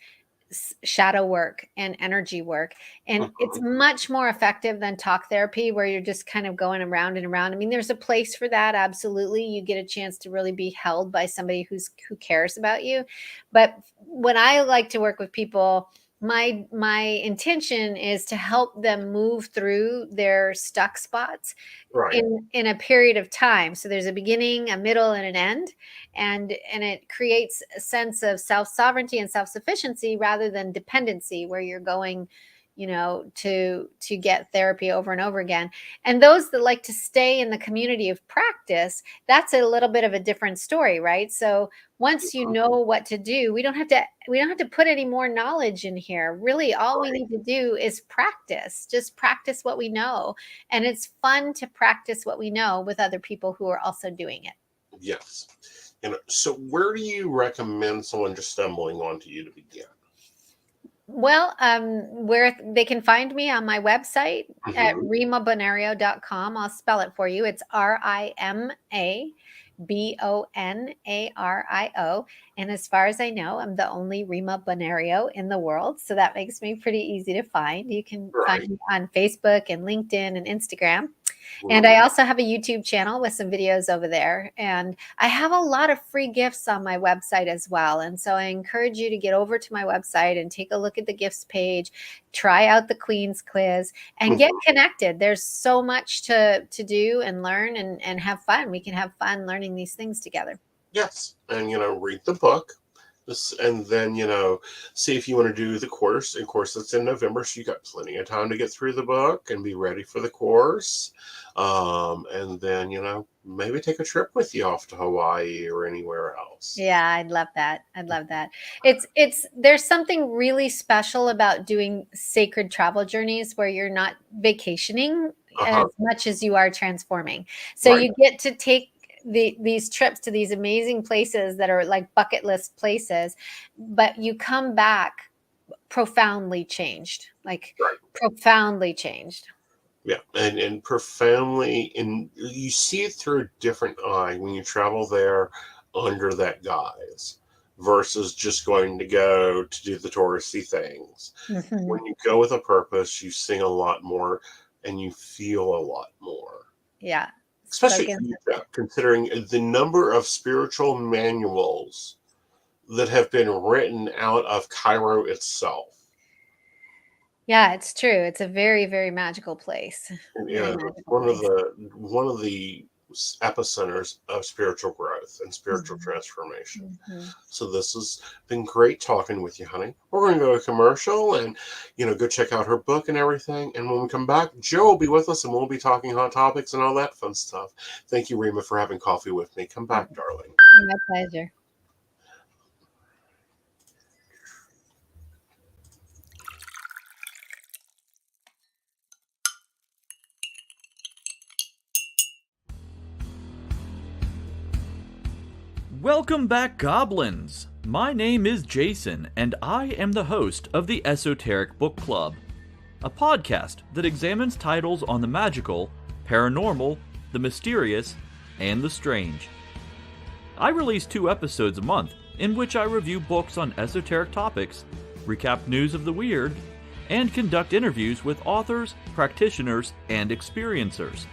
shadow work and energy work. And it's much more effective than talk therapy, where you're just kind of going around and around. I mean, there's a place for that. Absolutely. You get a chance to really be held by somebody who cares about you. But when I like to work with people, my intention is to help them move through their stuck spots Right. in a period of time. So there's a beginning, a middle, and an end, and it creates a sense of self-sovereignty and self-sufficiency rather than dependency, where you're going to get therapy over and over again. And those that like to stay in the community of practice, that's a little bit of a different story, right? So once you know what to do, we don't have to put any more knowledge in here. Really, all we need to do is practice. Just practice what we know. And it's fun to practice what we know with other people who are also doing it. Yes. So where do you recommend someone just stumbling onto you to begin? Well, where they can find me on my website at rimabonario.com. I'll spell it for you. It's RIMABONARIO. And as far as I know, I'm the only Rima Bonario in the world. So that makes me pretty easy to find. You can find me on Facebook and LinkedIn and Instagram. And I also have a YouTube channel with some videos over there. And I have a lot of free gifts on my website as well. And so I encourage you to get over to my website and take a look at the gifts page, try out the Queen's Quiz, and get connected. There's so much to do and learn and have fun. We can have fun learning these things together. Yes. And, read the book. And then, see if you want to do the course. Of course, it's in November, so you got plenty of time to get through the book and be ready for the course. And then, maybe take a trip with you off to Hawaii or anywhere else. Yeah, I'd love that. I'd love that. There's something really special about doing sacred travel journeys where you're not vacationing as much as you are transforming. So you get to take these trips to these amazing places that are like bucket list places, but you come back profoundly changed, profoundly changed. Yeah, and profoundly, and you see it through a different eye when you travel there under that guise versus just going to go to do the touristy things. When you go with a purpose, you sing a lot more and you feel a lot more. Yeah. Especially considering the number of spiritual manuals that have been written out of Cairo itself. Yeah, it's true. It's a very, very magical place. Yeah, one of the epicenters of spiritual growth and spiritual transformation. So this has been great talking with you, honey. We're going to go to commercial and, go check out her book and everything. And when we come back, Joe will be with us and we'll be talking hot topics and all that fun stuff. Thank you, Rima, for having coffee with me. Come back, darling. My pleasure. Welcome back, Goblins! My name is Jason, and I am the host of the Esoteric Book Club, a podcast that examines titles on the magical, paranormal, the mysterious, and the strange. I release 2 episodes a month, in which I review books on esoteric topics, recap news of the weird, and conduct interviews with authors, practitioners, and experiencers.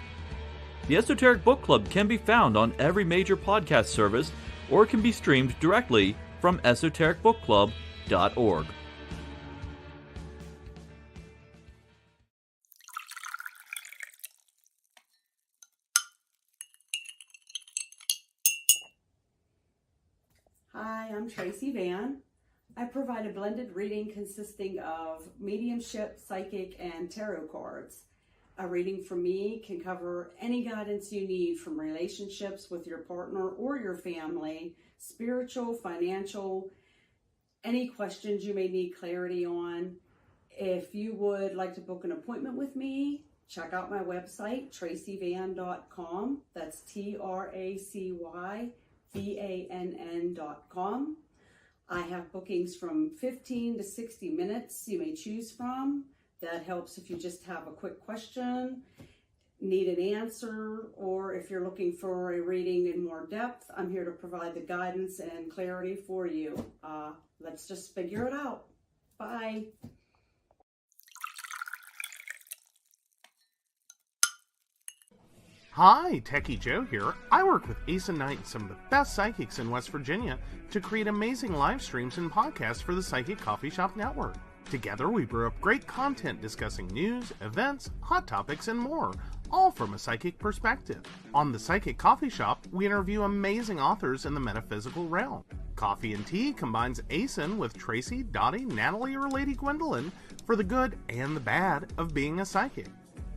The Esoteric Book Club can be found on every major podcast service or can be streamed directly from esotericbookclub.org. Hi, I'm Tracy Van. I provide a blended reading consisting of mediumship, psychic, and tarot cards. A reading from me can cover any guidance you need from relationships with your partner or your family, spiritual, financial, any questions you may need clarity on. If you would like to book an appointment with me, check out my website, tracyvann.com. That's TracyVann.com. I have bookings from 15 to 60 minutes you may choose from. That helps if you just have a quick question, need an answer, or if you're looking for a reading in more depth. I'm here to provide the guidance and clarity for you. Let's just figure it out. Bye. Hi, Techie Joe here. I work with Aeson Knight and some of the best psychics in West Virginia to create amazing live streams and podcasts for the Psychic Coffee Shop Network. Together, we brew up great content discussing news, events, hot topics, and more, all from a psychic perspective. On the Psychic Coffee Shop, we interview amazing authors in the metaphysical realm. Coffee and Tea combines Aeson with Tracy, Dottie, Natalie, or Lady Gwendolyn for the good and the bad of being a psychic.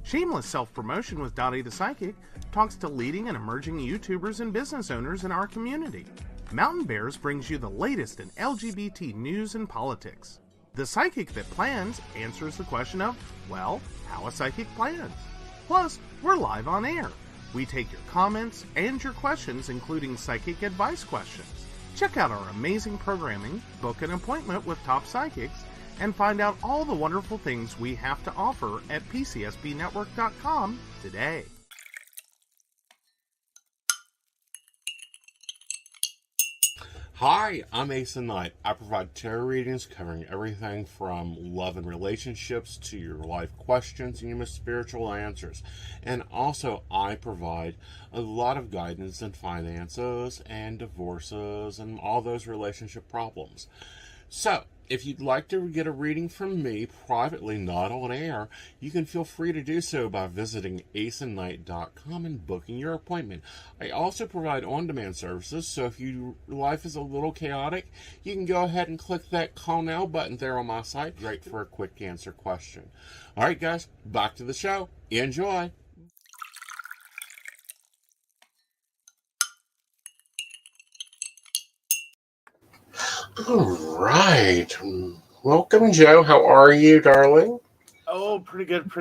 Shameless Self-Promotion with Dottie the Psychic talks to leading and emerging YouTubers and business owners in our community. Mountain Bears brings you the latest in LGBT news and politics. The Psychic That Plans answers the question of, well, how a psychic plans. Plus, we're live on air. We take your comments and your questions, including psychic advice questions. Check out our amazing programming, book an appointment with top psychics, and find out all the wonderful things we have to offer at PCSBnetwork.com today. Hi, I'm Aeson Knight. I provide tarot readings covering everything from love and relationships to your life questions and your most spiritual answers. And also, I provide a lot of guidance in finances and divorces and all those relationship problems. So, if you'd like to get a reading from me privately, not on air, you can feel free to do so by visiting aesonknight.com and booking your appointment. I also provide on-demand services, so if your life is a little chaotic, you can go ahead and click that call now button there on my site, right for a quick answer question. All right, guys, back to the show. Enjoy. All right. Welcome, Joe. How are you, darling? Oh, pretty good.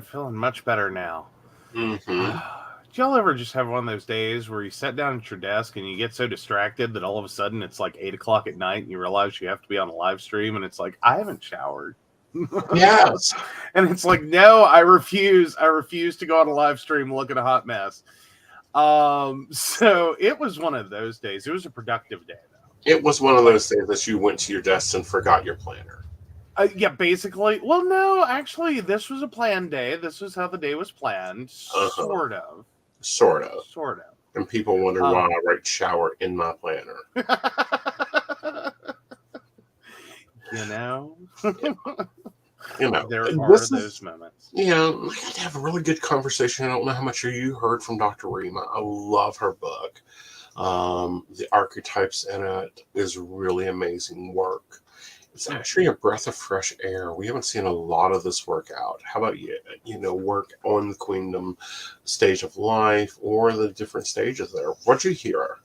Feeling much better now. Mm-hmm. Do y'all ever just have one of those days where you sit down at your desk and you get so distracted that all of a sudden it's like 8 o'clock at night and you realize you have to be on a live stream and it's like, I haven't showered. Yes. And it's like, no, I refuse to go on a live stream, look at a hot mess. So it was one of those days. It was a productive day, though. It was one of those days that you went to your desk and forgot your planner. Yeah, basically. Well, no, actually, this was a planned day. This was how the day was planned. Sort of. And people wonder why I write shower in my planner. You know? You know, there are those moments. Yeah, I had to have a really good conversation. I don't know how much you heard from Dr. Rima. I love her book. The archetypes in it is really amazing work. It's actually a breath of fresh air. We haven't seen a lot of this work out. How about you? Work on the queendom stage of life or the different stages there. What'd you hear?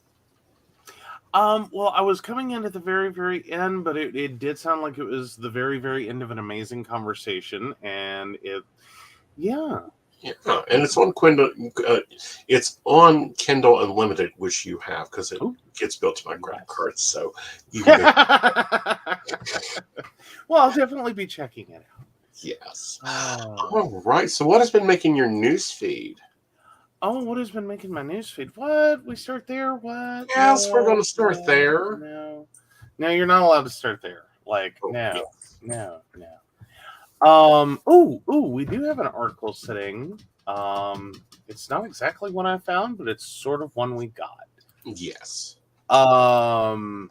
Well, I was coming in at the very, very end, but it did sound like it was the very, very end of an amazing conversation, and yeah, and it's on it's on Kindle Unlimited, which you have because it gets built to my credit card. So you can well, I'll definitely be checking it out. Yes. All right. So, what has been making your news feed? Oh, what has been making my news feed? What? We start there? What? Yes, we're going to start there. No, you're not allowed to start there. Like, no. We do have an article sitting. It's not exactly one I found, but it's sort of one we got. Yes. So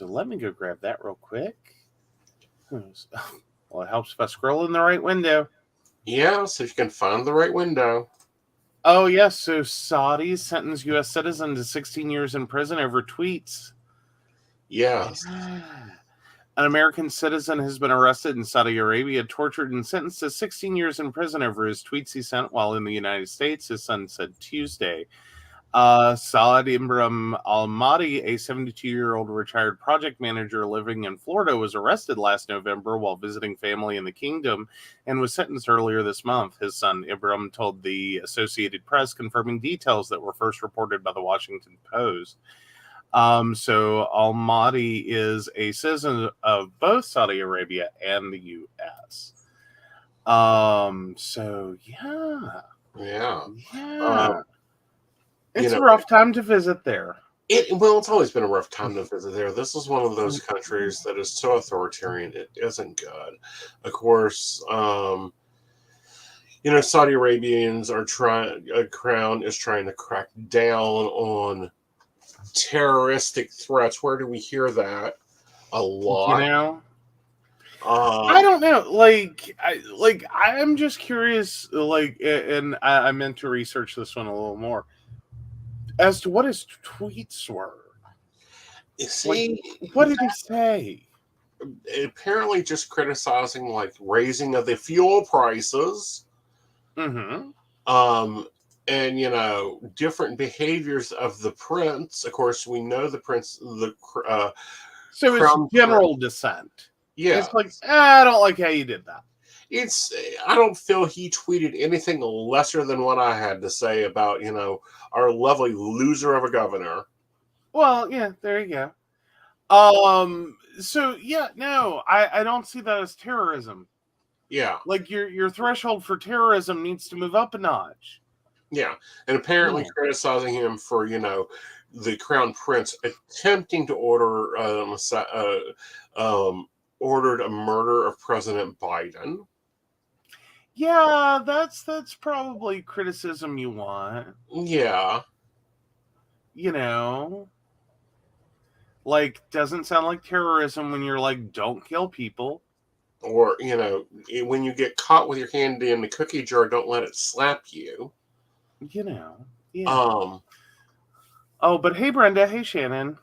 let me go grab that real quick. Well, it helps if I scroll in the right window. Yeah, so you can find the right window. Oh, yes. So Saudis sentence U.S. citizen to 16 years in prison over tweets. Yes. An American citizen has been arrested in Saudi Arabia, tortured, and sentenced to 16 years in prison over his tweets he sent while in the United States, his son said Tuesday. Saad Imram Al-Mahdi, a 72-year-old retired project manager living in Florida, was arrested last November while visiting family in the kingdom and was sentenced earlier this month. His son Ibram told the Associated Press, confirming details that were first reported by the Washington Post. So Al-Mahdi is a citizen of both Saudi Arabia and the U.S. So yeah. It's a rough time to visit there. It's always been a rough time to visit there. This is one of those countries that is so authoritarian, it isn't good. Of course, Saudi Arabians are Crown is trying to crack down on terroristic threats. Where do we hear that? A lot. I don't know. I'm just curious. And I meant to research this one a little more as to what his tweets were. See, what did he say? Apparently, just criticizing raising of the fuel prices. Mm-hmm. And different behaviors of the prince. Of course, we know the prince. So it's general dissent. Yeah, it's like I don't like how you did that. I don't feel he tweeted anything lesser than what I had to say about our lovely loser of a governor. Well, yeah, there you go. So yeah, no, I don't see that as terrorism. Yeah, your threshold for terrorism needs to move up a notch. Yeah, and apparently criticizing him for the crown prince attempting to ordered a murder of President Biden. Yeah, that's probably criticism you want. Yeah. Doesn't sound like terrorism when you're like, don't kill people. Or, when you get caught with your hand in the cookie jar, don't let it slap you. Yeah. Oh, but hey, Brenda. Hey, Shannon.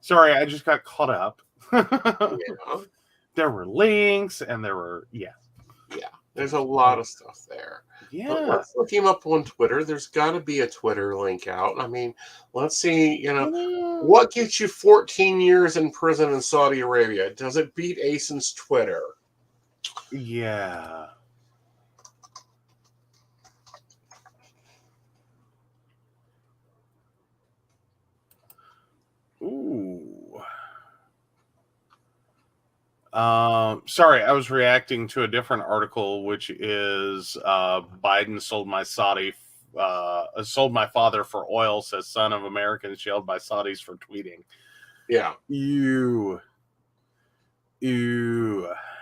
Sorry, I just got caught up. Yeah. There were links, and there were, Yeah, there's a lot of stuff there. Yeah. But let's look him up on Twitter. There's got to be a Twitter link out. I mean, let's see, what gets you 14 years in prison in Saudi Arabia? Does it beat Aeson's Twitter? Yeah. Ooh. Sorry, I was reacting to a different article, which is Biden sold my father for oil, says son of Americans jailed by Saudis for tweeting. Yeah. Ew.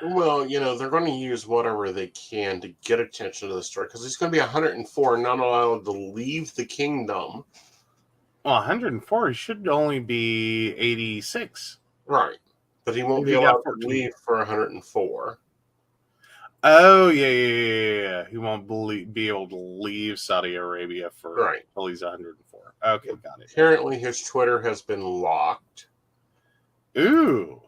Well, they're going to use whatever they can to get attention to the story because he's going to be 104 and not allowed to leave the kingdom. Well, 104, he should only be 86. Right. But he won't be allowed to leave for 104. Oh, yeah. He won't be able to leave Saudi Arabia until he's 104. Okay, got it. Apparently, his Twitter has been locked. Ooh.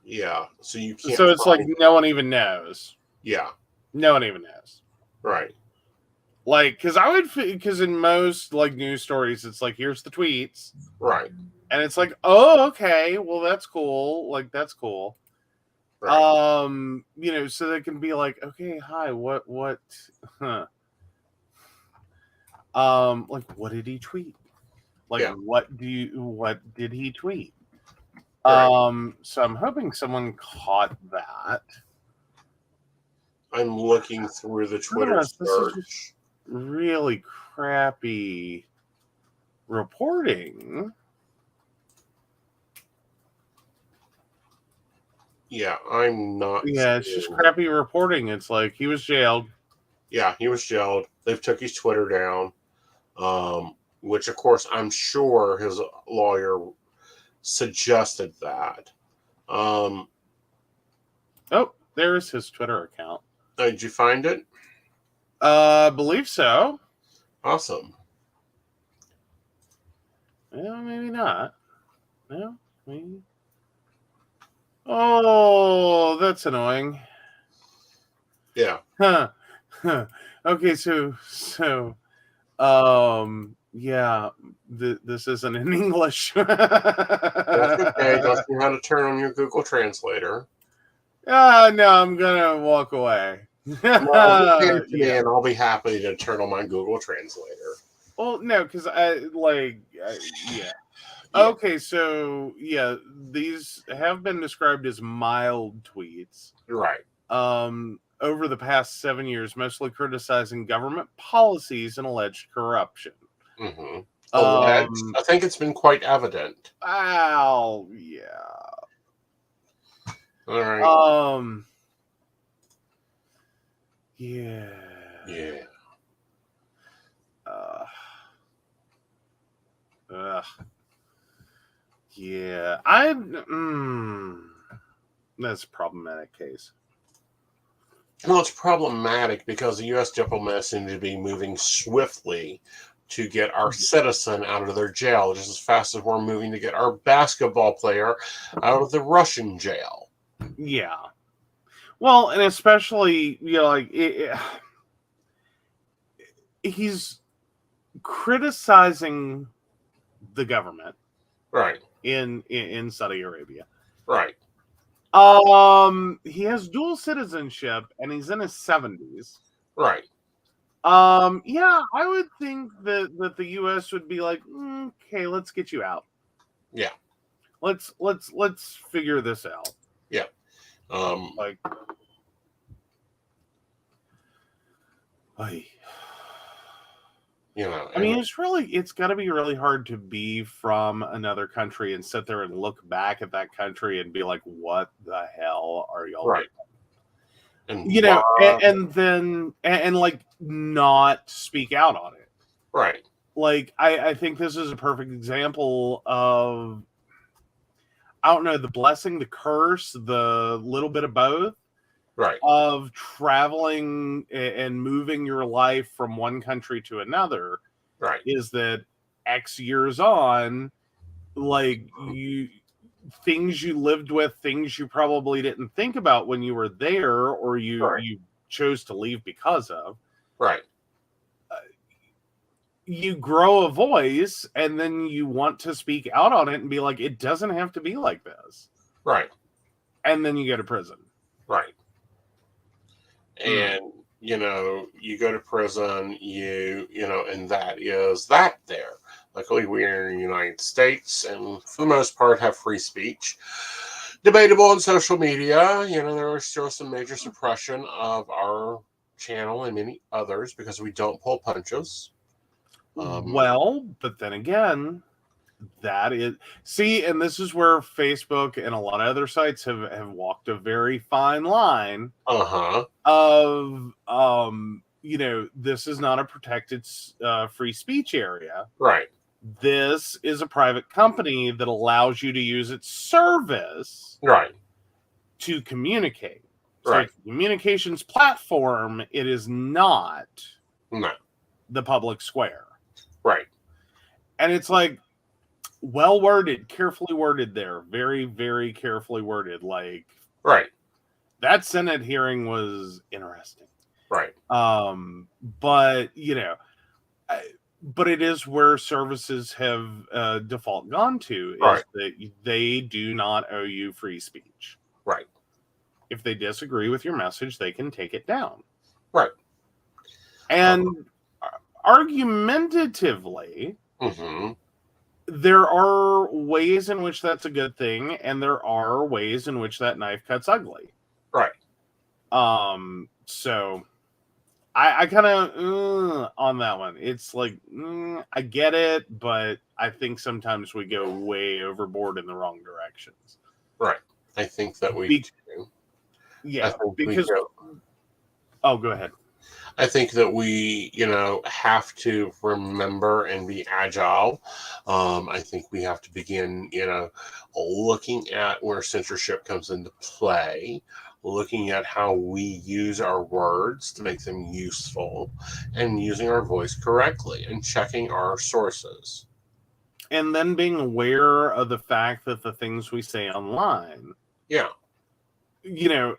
Yeah, so you can't. So it's like no one even knows. Yeah. No one even knows. Right. Because in most news stories, it's like, here's the tweets. Right. And it's like, oh, okay, well, that's cool. That's cool. Right. So they can be like, okay, hi, what, what did he tweet? What did he tweet? Right. So I'm hoping someone caught that. I'm looking through the Twitter search. This is really crappy reporting. Yeah, I'm not. Yeah, it's just crappy reporting. It's like he was jailed. Yeah, he was jailed. They've took his Twitter down, which of course I'm sure his lawyer suggested that. Oh, there's his Twitter account. Did you find it? Believe so. Awesome. Well, maybe not. No, maybe. Oh, that's annoying. Yeah. Huh. Okay, so Yeah, this isn't in English. That's okay. Don't you know how to turn on your Google Translator? No, I'm gonna walk away. No, just hand it to me, Yeah. and I'll be happy to turn on my Google Translator. Well, no, because yeah. Yeah. Okay, so yeah, these have been described as mild tweets. Right. Over the past 7 years, mostly criticizing government policies and alleged corruption. Mm-hmm. Alleged. I think it's been quite evident. Oh, yeah. All right. Yeah. Yeah. Yeah. That's a problematic case. Well, it's problematic because the U.S. diplomats seem to be moving swiftly to get our citizen out of their jail just as fast as we're moving to get our basketball player out of the Russian jail. Yeah. Well, and especially, like, he's criticizing the government. Right. In Saudi Arabia. Right. He has dual citizenship and he's in his 70s. Right. Yeah, I would think that the US would be like, okay, let's get you out. Yeah. Let's figure this out. Yeah. Like, I mean, it's got to be really hard to be from another country and sit there and look back at that country and be like, what the hell are y'all right. doing? And then like not speak out on it. Right. Like, I think this is a perfect example of, I don't know, the blessing, the curse, the little bit of both. Right. Of traveling and moving your life from one country to another. Right. Is that X years on, like, things you lived with, things you probably didn't think about when you were there, or you chose to leave because of. Right. You grow a voice, and then you want to speak out on it and be like, it doesn't have to be like this. Right. And then you go to prison. Right. And, you go to prison, and that is that there. Luckily, we're in the United States, and for the most part, have free speech. Debatable on social media. There is still some major suppression of our channel and many others because we don't pull punches. Well, but then again, that is... See, and this is where Facebook and a lot of other sites have walked a very fine line of, this is not a protected free speech area. Right. This is a private company that allows you to use its service to communicate. So it's a communications platform. It is not the public square. Right. And it's like, well worded, carefully worded there. Very, very carefully worded. Like, that Senate hearing was interesting. Right. But, but it is where services have default gone to, is that they do not owe you free speech. Right. If they disagree with your message, they can take it down. Right. And argumentatively, there are ways in which that's a good thing, and there are ways in which that knife cuts ugly. Right. So I kind of on that one. It's like, I get it, but I think sometimes we go way overboard in the wrong directions. Right. I think that we do. Yeah, because... Oh, go ahead. I think that we, have to remember and be agile. I think we have to begin, looking at where censorship comes into play, looking at how we use our words to make them useful, and using our voice correctly, and checking our sources. And then being aware of the fact that the things we say online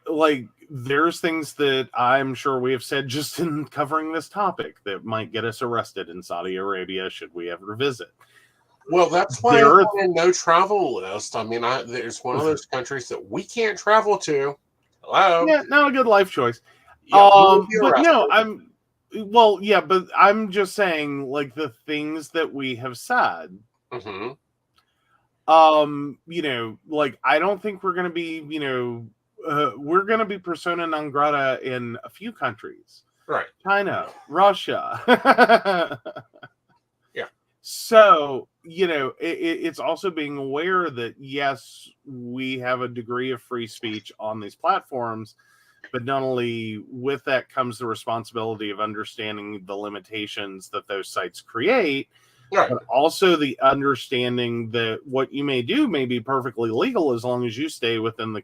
like there's things that I'm sure we have said just in covering this topic that might get us arrested in Saudi Arabia should we ever visit. Well, that's why There I'm are on a no travel list. I mean, there's one of those countries that we can't travel to. Hello? yeah, not a good life choice. Yeah, we would be But no, arrested. but I'm just saying, like, the things that we have said, Mm-hmm. like, I don't think we're going to be, we're going to be persona non grata in a few countries. Right. China, Russia. Yeah. So, it's also being aware that, yes, we have a degree of free speech on these platforms, but not only with that comes the responsibility of understanding the limitations that those sites create, Right. but also the understanding that what you may do may be perfectly legal as long as you stay within the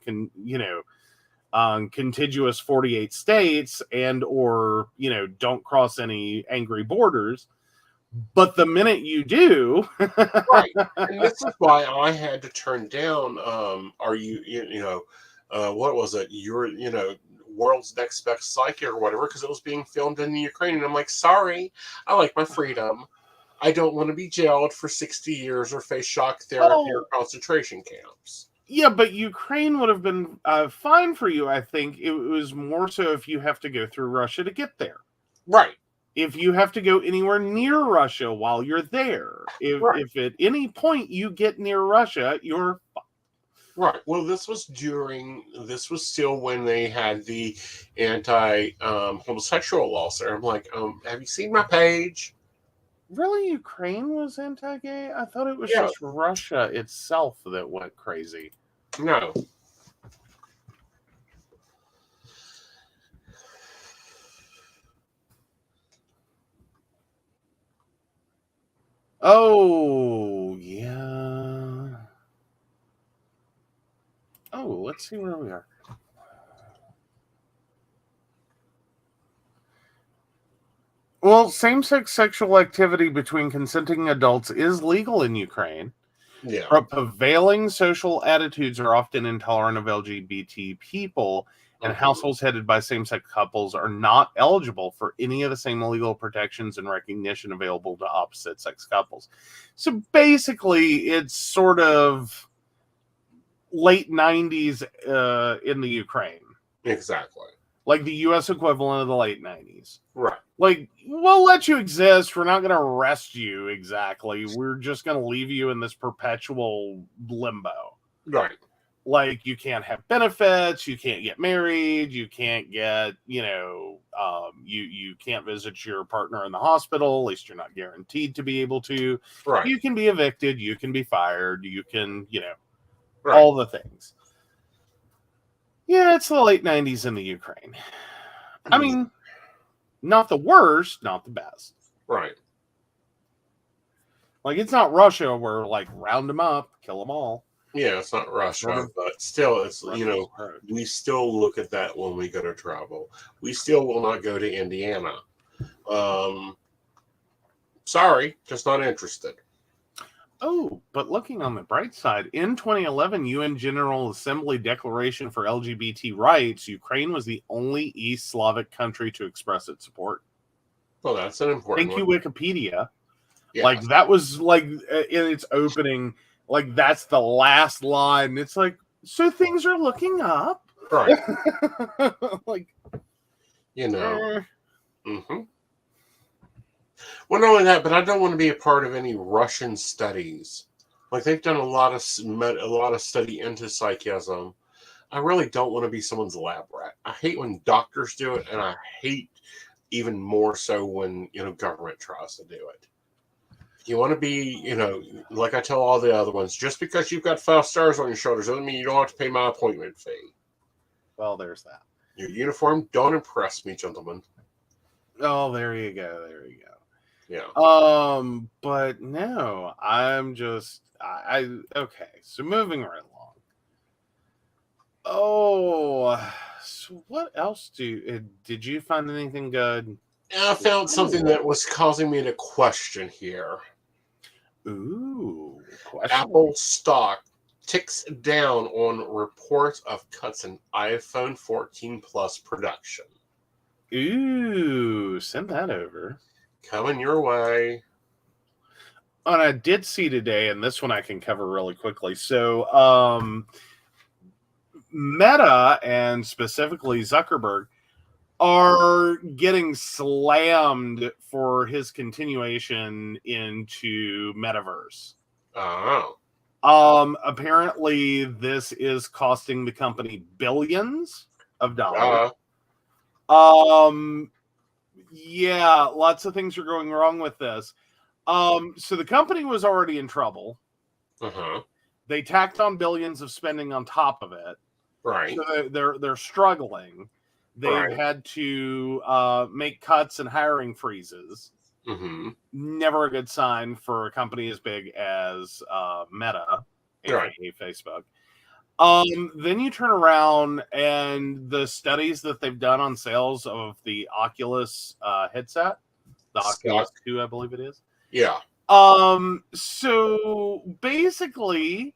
contiguous 48 states and or don't cross any angry borders. But the minute you do, Right. And this is why I had to turn down what was it? World's Next Best Psychic or whatever, because it was being filmed in the Ukraine. And I'm like, sorry, I like my freedom. I don't want to be jailed for 60 years or face shock therapy or concentration camps. Yeah, but Ukraine would have been fine for you, I think. It was more so if you have to go through Russia to get there. Right. If you have to go anywhere near Russia while you're there. If at any point you get near Russia, you're fucked. Right. Well, this was still when they had the anti-homosexual laws there. I'm like, have you seen my page? Really? Ukraine was anti-gay? I thought it was Yeah. just Russia itself that went crazy. No. Oh, yeah. Oh, let's see where we are. Well, same-sex sexual activity between consenting adults is legal in Ukraine. Yeah. But prevailing social attitudes are often intolerant of LGBT people, and households headed by same-sex couples are not eligible for any of the same legal protections and recognition available to opposite-sex couples. So basically, it's sort of late 90s in the Ukraine. Exactly. Like the U.S. equivalent of the late 90s. Right. Like, we'll let you exist. We're not going to arrest you exactly. We're just going to leave you in this perpetual limbo. Right. Like, you can't have benefits. You can't get married. You can't get, you can't visit your partner in the hospital. At least you're not guaranteed to be able to. Right. You can be evicted. You can be fired. You can, right. all the things. Yeah, it's the late 90s in the Ukraine. I mean, not the worst, not the best. Right. Like, it's not Russia where, like, round them up, kill them all. Yeah, it's not Russia, but still, it's, we still look at that when we go to travel. We still will not go to Indiana. Sorry, just not interested. Oh, but looking on the bright side, in 2011 UN General Assembly Declaration for LGBT Rights, Ukraine was the only East Slavic country to express its support. Well, that's an important Thank you, Wikipedia. Yeah. Like, that was, like, in its opening, like, that's the last line. It's like, so things are looking up. Right. Like, Mm-hmm. Well, not only that, but I don't want to be a part of any Russian studies. Like, they've done a lot of study into psychism. I really don't want to be someone's lab rat. I hate when doctors do it, and I hate even more so when government tries to do it. You want to be, like I tell all the other ones, just because you've got 5 stars on your shoulders doesn't mean you don't have to pay my appointment fee. Well, there's that. Your uniform don't impress me, gentlemen. Oh, there you go. There you go. Yeah. But no, I'm just okay. So moving right along. Oh, so what else did you find anything good? I found something that was causing me to question here. Ooh, question. Apple stock ticks down on reports of cuts in iPhone 14 Plus production. Ooh, send that over. Coming your way. And I did see today, and this one I can cover really quickly. So, Meta and specifically Zuckerberg are getting slammed for his continuation into Metaverse. Oh. Apparently this is costing the company billions of dollars. Yeah, lots of things are going wrong with this. So the company was already in trouble. Uh-huh. They tacked on billions of spending on top of it. Right. So they're struggling. They've had to make cuts and hiring freezes. Mm-hmm. Never a good sign for a company as big as Meta, aka Facebook. Then you turn around and the studies that they've done on sales of the Oculus headset, the Oculus 2, I believe it is. Yeah. So basically,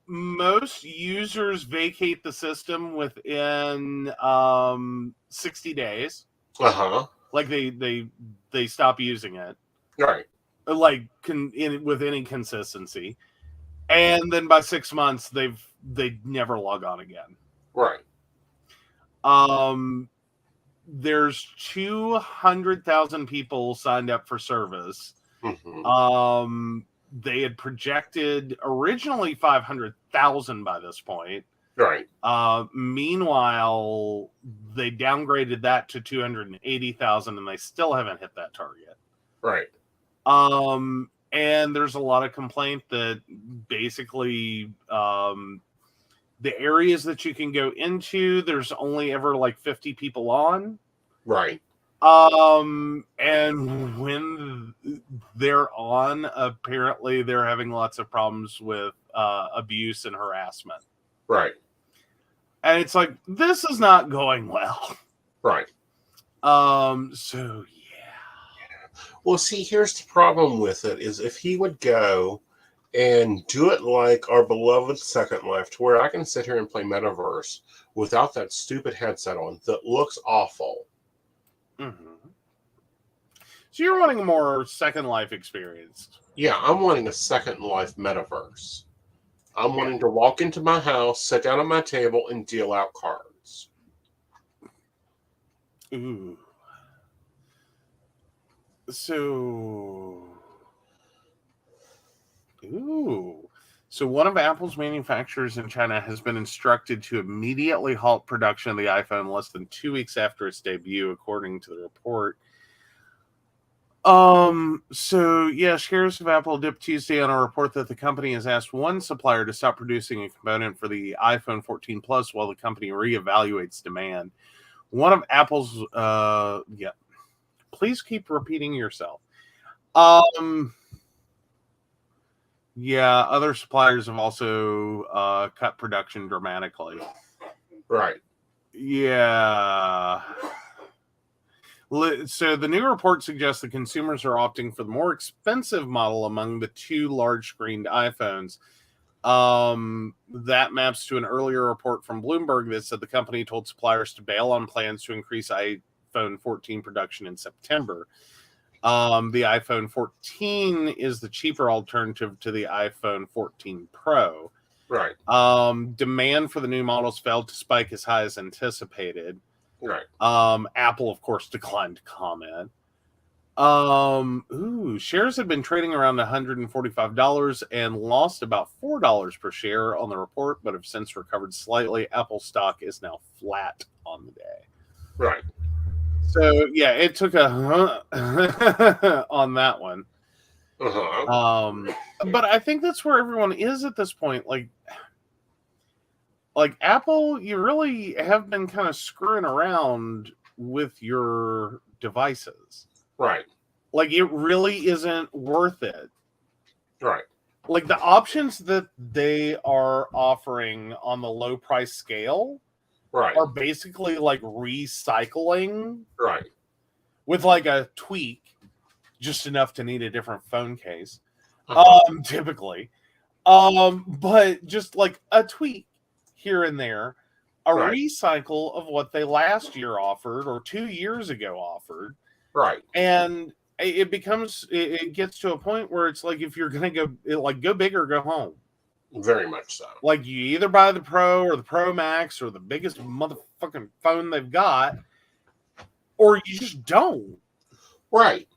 most users vacate the system within 60 days. Uh-huh. Like they stop using it. Right. Like with any consistency. And then by 6 months they never log on again. Right. There's 200,000 people signed up for service. Mm-hmm. They had projected originally 500,000 by this point. Right. Meanwhile, they downgraded that to 280,000 and they still haven't hit that target. Right. And there's a lot of complaint that basically the areas that you can go into, there's only ever like 50 people on. Right. And when they're on, apparently they're having lots of problems with abuse and harassment. Right. And it's like, this is not going well. Right. So well, see, here's the problem with it is if he would go and do it like our beloved Second Life, to where I can sit here and play Metaverse without that stupid headset on that looks awful. Mm-hmm. So you're wanting a more Second Life experience. Yeah, I'm wanting a Second Life Metaverse. I'm wanting to walk into my house, sit down at my table, and deal out cards. Ooh. So one of Apple's manufacturers in China has been instructed to immediately halt production of the iPhone less than 2 weeks after its debut, according to the report. Shares of Apple dipped Tuesday on a report that the company has asked one supplier to stop producing a component for the iPhone 14 Plus while the company reevaluates demand. One of Apple's please keep repeating yourself. Other suppliers have also cut production dramatically. Right. Yeah. So the new report suggests that consumers are opting for the more expensive model among the two large-screened iPhones. That maps to an earlier report from Bloomberg that said the company told suppliers to bail on plans to increase iPhone 14 production in September. The iPhone 14 is the cheaper alternative to the iPhone 14 Pro. Right. Demand for the new models failed to spike as high as anticipated. Right. Apple, of course, declined to comment. Shares had been trading around $145 and lost about $4 per share on the report, but have since recovered slightly. Apple stock is now flat on the day. Right. So, yeah, it took a on that one. Uh-huh. But I think that's where everyone is at this point. Like Apple, you really have been kind of screwing around with your devices. Right. Like, it really isn't worth it. Right. Like, the options that they are offering on the low price scale are basically like recycling. Right. With like a tweak, just enough to need a different phone case. Typically. But just like a tweak here and there, a Right. recycle of what they last year offered or 2 years ago offered. Right. And it becomes, it gets to a point where it's like, if you're going to go big or go home. Very much so. Like, you either buy the Pro or the Pro Max or the biggest motherfucking phone they've got, or you just don't. Right.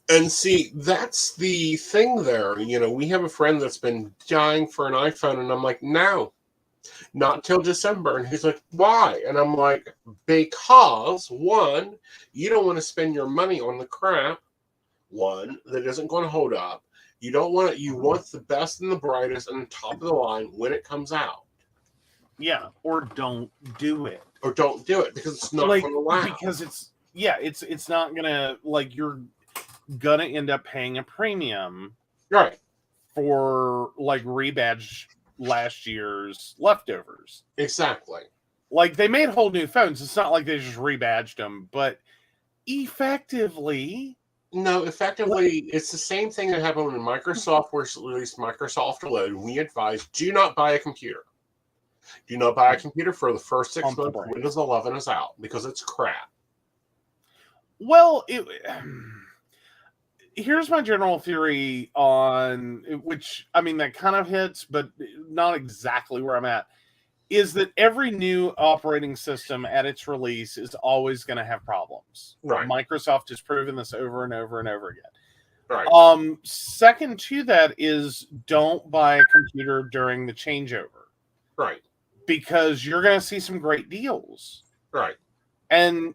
And see, that's the thing there. You know, we have a friend that's been dying for an iPhone, and I'm like, no, not till December. And he's like, why? And I'm like, because, one, you don't want to spend your money on the crap, one, that isn't going to hold up. You don't want it. You want the best and the brightest and top of the line when it comes out. Yeah, or don't do it. Or don't do it because it's not going to last. Because it's not going to, like, you're going to end up paying a premium. Right. For, like, rebadge last year's leftovers. Exactly. Like, they made whole new phones. It's not like they just rebadged them, but effectively... No, effectively, it's the same thing that happened when Microsoft released Microsoft Alone. We advise, do not buy a computer. Do not buy a computer for the first 6 months Windows 11 is out, because it's crap. Well, here's my general theory on, which, I mean, that kind of hits, but not exactly where I'm at, is that every new operating system at its release is always going to have problems. Right. Microsoft has proven this over and over and over again. Right. Second to that is, don't buy a computer during the changeover. Right. Because you're going to see some great deals. Right. And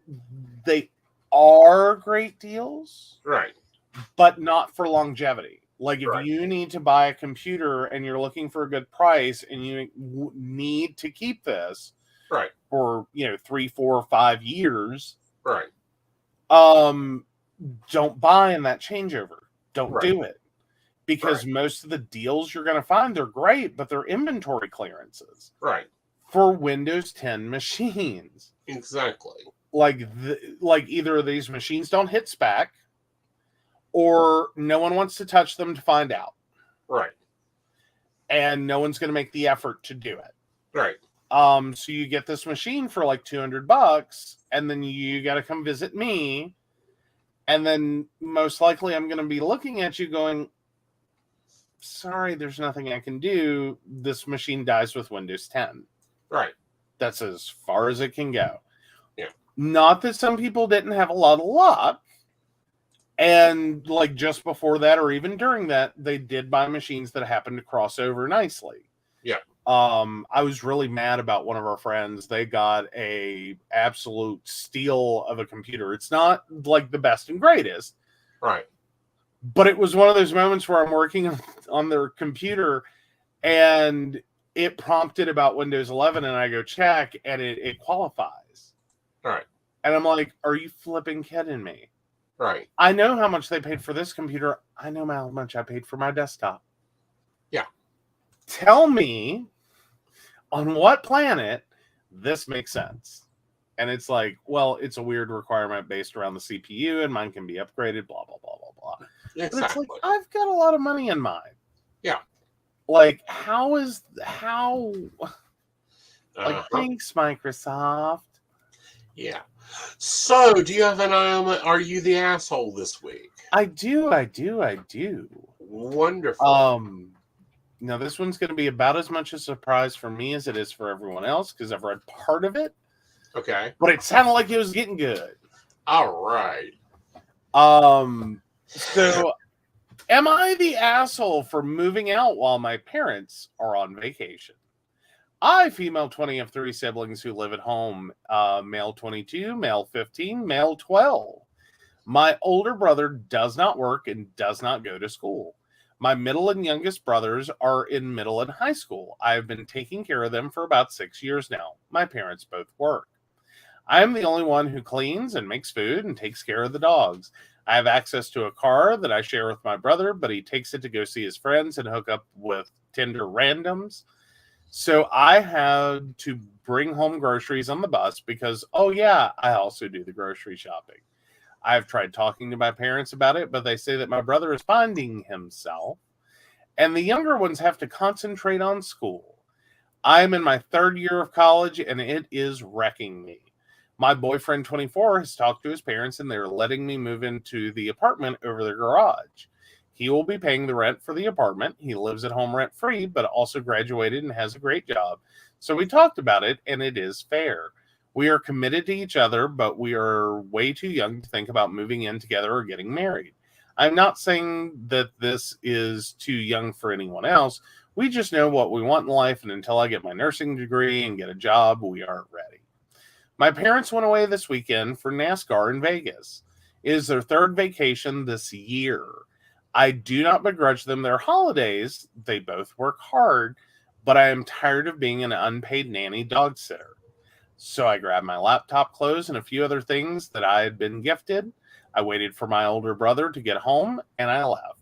they are great deals. Right. But not for longevity. Like, if Right. you need to buy a computer and you're looking for a good price and you need to keep this right. for, 3, 4, 5 years, right. Don't buy in that changeover. Don't Right. do it. Because most of the deals you're going to find, they're great, but they're inventory clearances. Right. For Windows 10 machines. Exactly. Like either of these machines don't hit spec, or no one wants to touch them to find out. Right. And no one's going to make the effort to do it. Right. So you get this machine for like $200, and then you got to come visit me. And then most likely I'm going to be looking at you going, sorry, there's nothing I can do. This machine dies with Windows 10. Right. That's as far as it can go. Yeah. Not that some people didn't have a lot of luck. And like just before that, or even during that, they did buy machines that happened to cross over nicely. Yeah. I was really mad about one of our friends. They got a absolute steal of a computer. It's not like the best and greatest. Right. But it was one of those moments where I'm working on their computer and it prompted about Windows 11 and I go check and it qualifies. Right. And I'm like, are you flipping kidding me? Right. I know how much they paid for this computer. I know how much I paid for my desktop. Yeah. Tell me on what planet this makes sense. And it's like, well, it's a weird requirement based around the CPU and mine can be upgraded, blah, blah, blah, blah, blah. Exactly. But it's like, I've got a lot of money in mine. Yeah. Like, like, thanks, Microsoft. Yeah. So, do you have an eye on Are You the Asshole this week? I do. Wonderful. Now this one's going to be about as much a surprise for me as it is for everyone else, because I've read part of it. Okay. But it sounded like it was getting good. All right. So, am I the asshole for moving out while my parents are on vacation? I, female 20 of 3 siblings who live at home, male 22, male 15, male 12. My older brother does not work and does not go to school. My middle and youngest brothers are in middle and high school. I have been taking care of them for about 6 years now. My parents both work. I am the only one who cleans and makes food and takes care of the dogs. I have access to a car that I share with my brother, but he takes it to go see his friends and hook up with Tinder randoms. So I had to bring home groceries on the bus because, oh yeah, I also do the grocery shopping. I've tried talking to my parents about it, but they say that my brother is finding himself, and the younger ones have to concentrate on school. I'm in my 3rd year of college, and it is wrecking me. My boyfriend, 24, has talked to his parents, and they're letting me move into the apartment over their garage. He will be paying the rent for the apartment. He lives at home rent-free, but also graduated and has a great job. So we talked about it, and it is fair. We are committed to each other, but we are way too young to think about moving in together or getting married. I'm not saying that this is too young for anyone else. We just know what we want in life, and until I get my nursing degree and get a job, we aren't ready. My parents went away this weekend for NASCAR in Vegas. It is their 3rd vacation this year. I do not begrudge them their holidays. They both work hard, but I am tired of being an unpaid nanny dog sitter. So I grabbed my laptop, clothes, and a few other things that I had been gifted. I waited for my older brother to get home, and I left.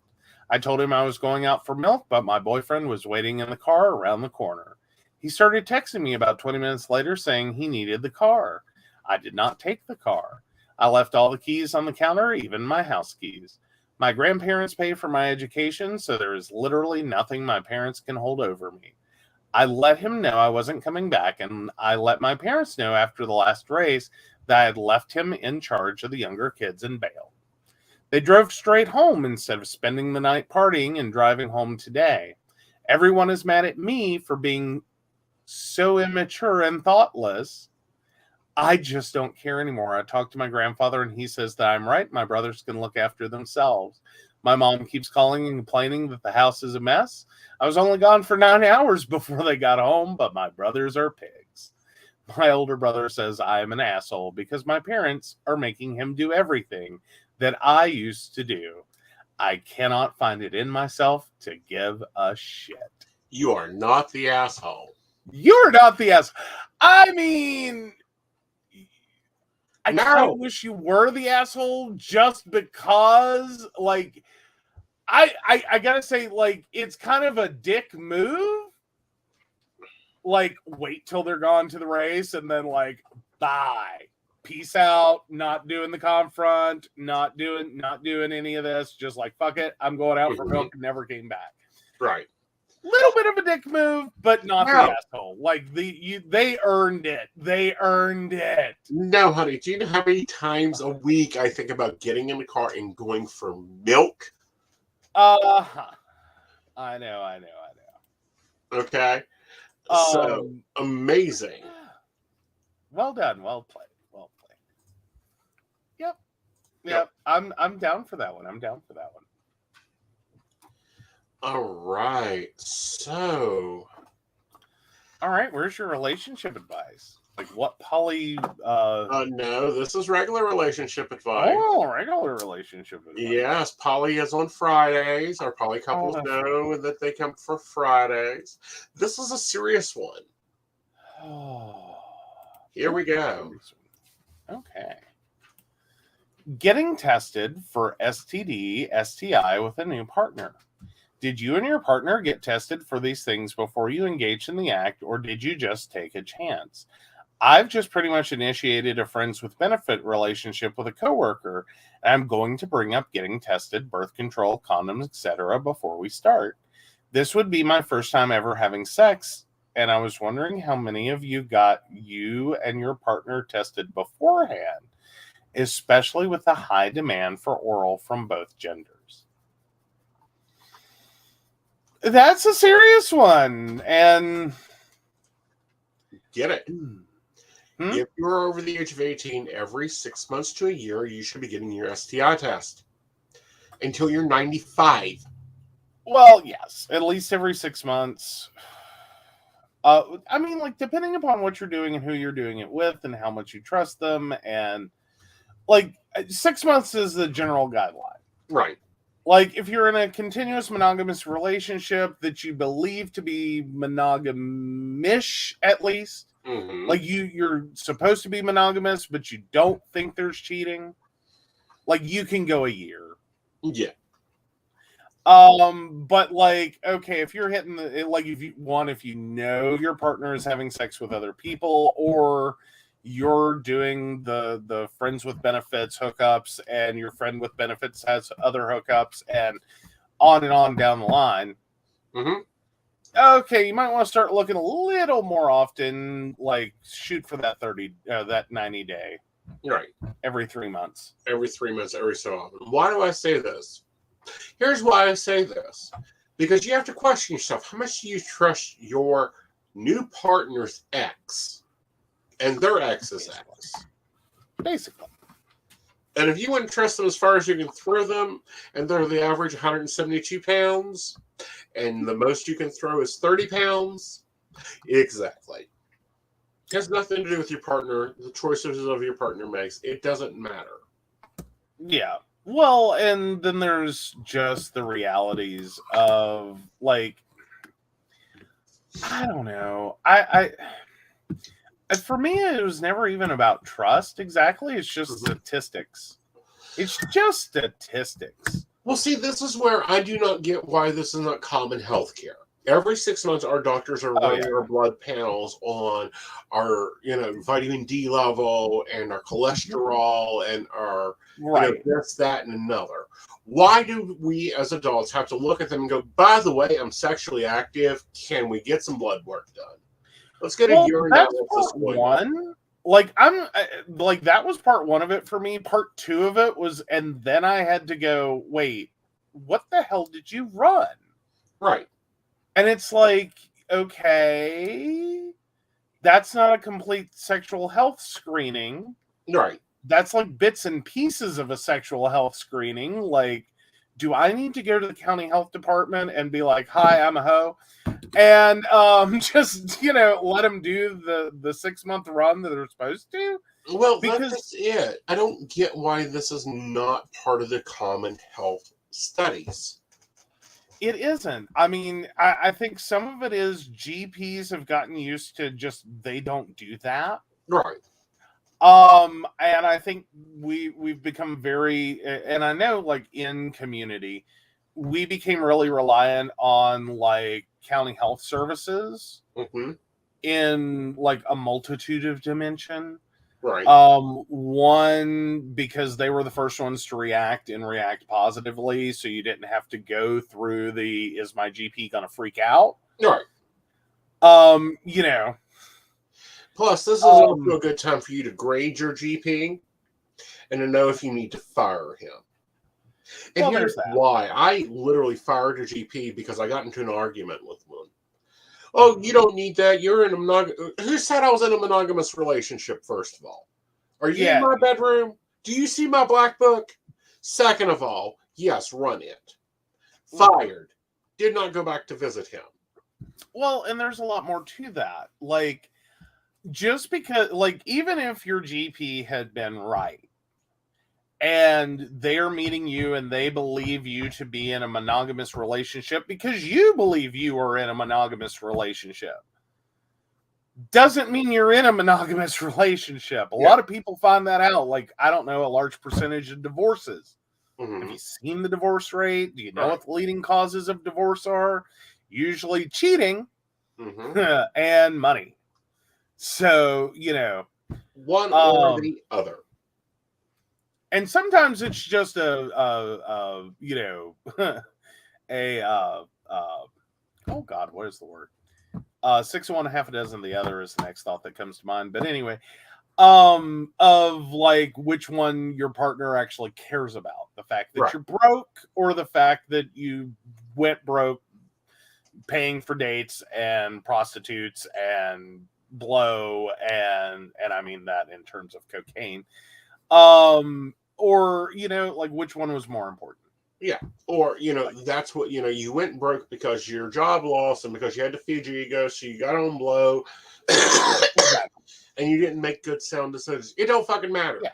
I told him I was going out for milk, but my boyfriend was waiting in the car around the corner. He started texting me about 20 minutes later saying he needed the car. I did not take the car. I left all the keys on the counter, even my house keys. My grandparents pay for my education, so there is literally nothing my parents can hold over me. I let him know I wasn't coming back, and I let my parents know after the last race that I had left him in charge of the younger kids and bailed. They drove straight home instead of spending the night partying and driving home today. Everyone is mad at me for being so immature and thoughtless. I just don't care anymore. I talked to my grandfather, and he says that I'm right. My brothers can look after themselves. My mom keeps calling and complaining that the house is a mess. I was only gone for 9 hours before they got home, but my brothers are pigs. My older brother says I am an asshole because my parents are making him do everything that I used to do. I cannot find it in myself to give a shit. You are not the asshole. You're not the asshole. I mean, I kind of wish you were the asshole just because, like, I gotta say, like, it's kind of a dick move. Like, wait till they're gone to the race and then, like, bye. Peace out. Not doing the confront. Not doing any of this. Just like, fuck it. I'm going out for milk and never came back. Right. Little bit of a dick move, but not the asshole. Like, they earned it. They earned it. No, honey. Do you know how many times a week I think about getting in the car and going for milk? I know. Okay. So amazing. Well done. Well played. Yep. I'm down for that one. All right. So. All right. Where's your relationship advice? Like what poly? No, this is regular relationship advice. Oh, regular relationship advice. Yes, poly is on Fridays. Our poly couples know that they come for Fridays. This is a serious one. Oh, here we go. Okay. Getting tested for STD, STI with a new partner. Did you and your partner get tested for these things before you engaged in the act, or did you just take a chance? I've just pretty much initiated a friends with benefit relationship with a coworker, and I'm going to bring up getting tested, birth control, condoms, etc. before we start. This would be my first time ever having sex, and I was wondering how many of you got you and your partner tested beforehand, especially with the high demand for oral from both genders. That's a serious one, and get it. If you're over the age of 18, every 6 months to a year, you should be getting your STI test until you're 95. Well, yes, at least every 6 months. I mean, like, depending upon what you're doing and who you're doing it with and how much you trust them, and like 6 months is the general guideline. Right. Like, if you're in a continuous monogamous relationship that you believe to be monogamish, at least, like you're supposed to be monogamous, but you don't think there's cheating, like you can go a year. Yeah. But like, okay, if you're hitting the, like, if you know your partner is having sex with other people, or you're doing the friends with benefits hookups, and your friend with benefits has other hookups, and on down the line. Mm-hmm. Okay, you might want to start looking a little more often, like shoot for that 90 day. Right. Every 3 months. Every 3 months, every so often. Why do I say this? Here's why I say this. Because you have to question yourself, how much do you trust your new partner's ex and their ex's ex? Basically. And if you wouldn't trust them as far as you can throw them, and they're the average 172 pounds, and the most you can throw is 30 pounds, exactly. It has nothing to do with your partner, the choices of your partner makes. It doesn't matter. Yeah. Well, and then there's just the realities of, like, I don't know. For me, it was never even about trust exactly. It's just statistics. It's just statistics. Well, see, this is where I do not get why this is not common health care. Every 6 months, our doctors are running our blood panels on our, vitamin D level and our cholesterol and our, this, that, and another. Why do we as adults have to look at them and go, by the way, I'm sexually active. Can we get some blood work done? Let's get a urine analysis going on. That was part one of it for me. Part two of it was, and then I had to go, wait, what the hell did you run? Right. And it's like, okay, that's not a complete sexual health screening. Right. That's like bits and pieces of a sexual health screening. Like, do I need to go to the county health department and be like, hi, I'm a hoe? And just, let them do the 6 month run that they're supposed to? Well, that's it. I don't get why this is not part of the common health studies. It isn't. I mean, I think some of it is GPs have gotten used to just, they don't do that. Right. And I think we've become very, and I know, like, in community, we became really reliant on, like, county health services in, like, a multitude of dimension. Right. One, because they were the first ones to react positively, so you didn't have to go through is my GP gonna freak out? Right. Plus, this is also a good time for you to grade your GP and to know if you need to fire him. And here's why. I literally fired a GP because I got into an argument with one. Oh, you don't need that. You're in a Who said I was in a monogamous relationship, first of all? Are you in my bedroom? Do you see my black book? Second of all, yes, run it. Fired. Did not go back to visit him. Well, and there's a lot more to that. Like, just because, like, even if your GP had been right, and they're meeting you and they believe you to be in a monogamous relationship because you believe you are in a monogamous relationship, doesn't mean you're in a monogamous relationship. A lot of people find that out. Like, I don't know, a large percentage of divorces. Have you seen the divorce rate? Do you know what the leading causes of divorce are? Usually cheating and money. So, one or the other. And sometimes it's just oh God, what is the word? 6 of one, half a dozen of the other is the next thought that comes to mind. But anyway, of like which one your partner actually cares about. The fact that you're broke, or the fact that you went broke paying for dates and prostitutes and blow, and I mean that in terms of cocaine. Or, like, which one was more important? Yeah. Or, that's what, you went broke because your job lost and because you had to feed your ego, so you got on blow and you didn't make good sound decisions. It don't fucking matter. Yeah.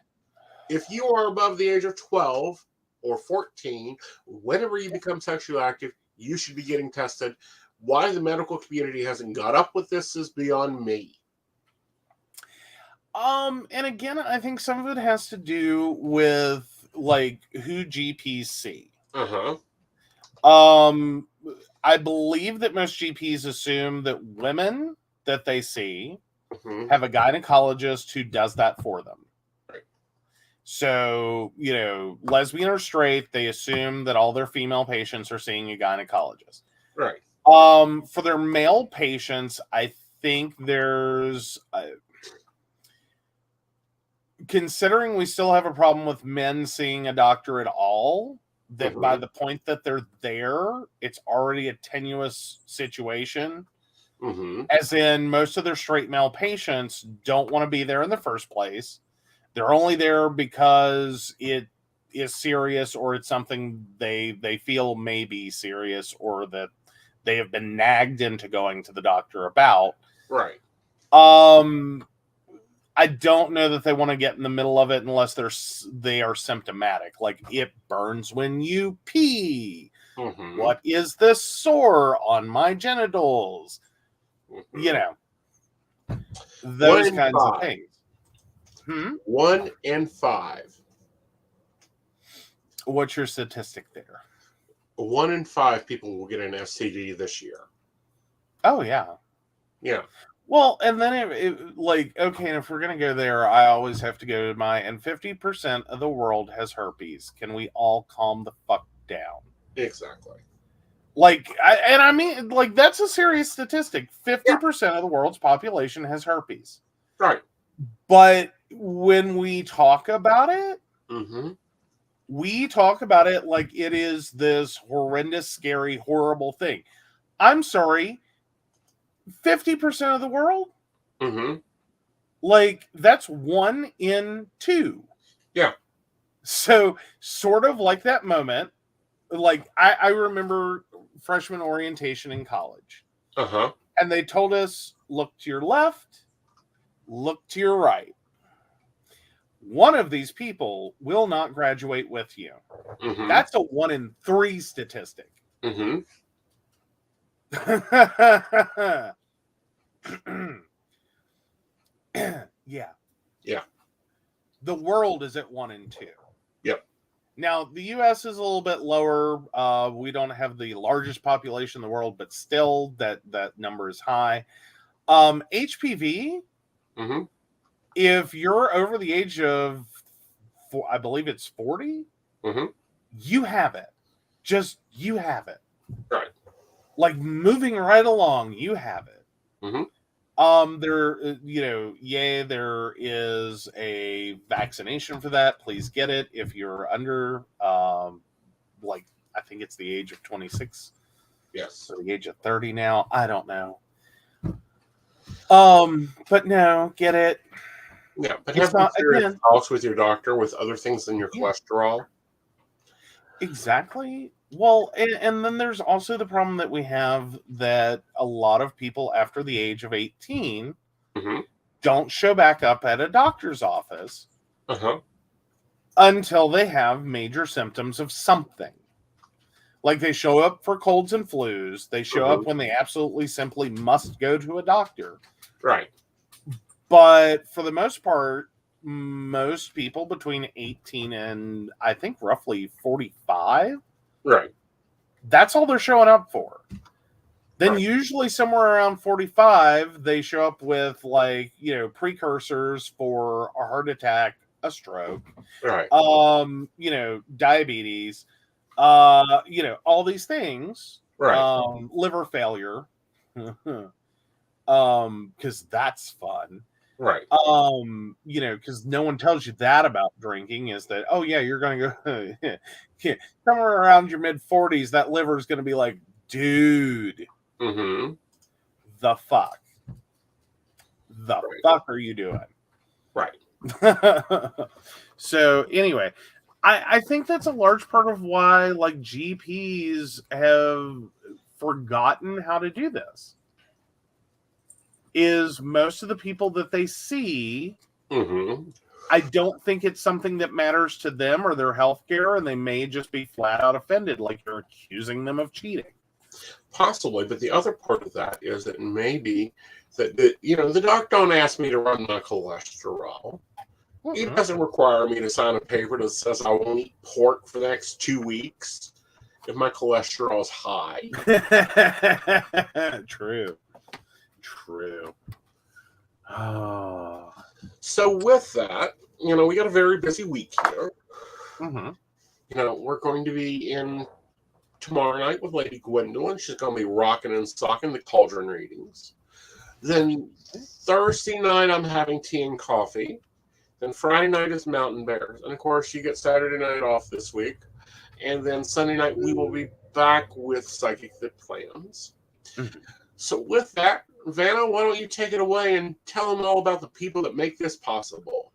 If you are above the age of 12 or 14, whenever you become sexually active, you should be getting tested. Why the medical community hasn't got up with this is beyond me. And again, I think some of it has to do with, like, who GPs see. I believe that most GPs assume that women that they see Mhm. have a gynecologist who does that for them. Right. So, lesbian or straight, they assume that all their female patients are seeing a gynecologist. Right. For their male patients, I think there's, considering we still have a problem with men seeing a doctor at all, that by the point that they're there, it's already a tenuous situation. Mm-hmm. As in, most of their straight male patients don't want to be there in the first place. They're only there because it is serious, or it's something they feel may be serious, or that they have been nagged into going to the doctor about. Right. I don't know that they want to get in the middle of it unless they are symptomatic. Like, it burns when you pee. Mm-hmm. What is this sore on my genitals? Mm-hmm. Those kinds of things. 1 in 5. What's your statistic there? 1 in 5 people will get an STD this year. Oh, yeah. Yeah. Well, and then okay, and if we're going to go there, I always have to go to and 50% of the world has herpes. Can we all calm the fuck down? Exactly. I mean, that's a serious statistic. 50% of the world's population has herpes. Right. But when we talk about it, we talk about it like it is this horrendous, scary, horrible thing. I'm sorry. 50% of the world? That's 1 in 2. Yeah. So, sort of like that moment, I remember freshman orientation in college. And they told us, look to your left, look to your right. One of these people will not graduate with you. That's a 1 in 3 statistic. Yeah. The world is at 1 in 2. Yep. Now, the U.S. is a little bit lower. We don't have the largest population in the world, but still, that number is high. HPV, if you're over the age of, I believe it's 40, you have it. You have it. Right. Moving right along, you have it. There is a vaccination for that. Please get it if you're under, I think it's the age of 26. Yes. Or the age of 30 now. I don't know. But no, get it. Yeah, but have some serious talks with your doctor with other things than your cholesterol. Exactly. Well, and then there's also the problem that we have that a lot of people after the age of 18 don't show back up at a doctor's office until they have major symptoms of something. Like, they show up for colds and flus. They show up when they absolutely simply must go to a doctor. Right. But for the most part, most people between 18 and I think roughly 45. Right. That's all they're showing up for. Then usually somewhere around 45, they show up with precursors for a heart attack, a stroke, right. Diabetes, all these things, right. Liver failure, because that's fun. Right. Because no one tells you that about drinking is that, oh yeah, you're going to go somewhere around your mid 40s, that liver is going to be like, dude, the fuck are you doing? Right. So anyway, I think that's a large part of why GPs have forgotten how to do this. Is most of the people that they see, I don't think it's something that matters to them or their health care, and they may just be flat out offended, like you're accusing them of cheating. Possibly, but the other part of that is that maybe that the doc don't ask me to run my cholesterol. He doesn't require me to sign a paper that says I won't eat pork for the next 2 weeks if my cholesterol is high. True. Oh. So with that, we got a very busy week here. Mm-hmm. We're going to be in tomorrow night with Lady Gwendolyn. She's going to be rocking and socking the cauldron readings. Then Thursday night, I'm having tea and coffee. Then Friday night is Mountain Bears. And of course, you get Saturday night off this week. And then Sunday night, we will be back with Psychic That Plans. Mm-hmm. So with that, Vanna, why don't you take it away and tell them all about the people that make this possible?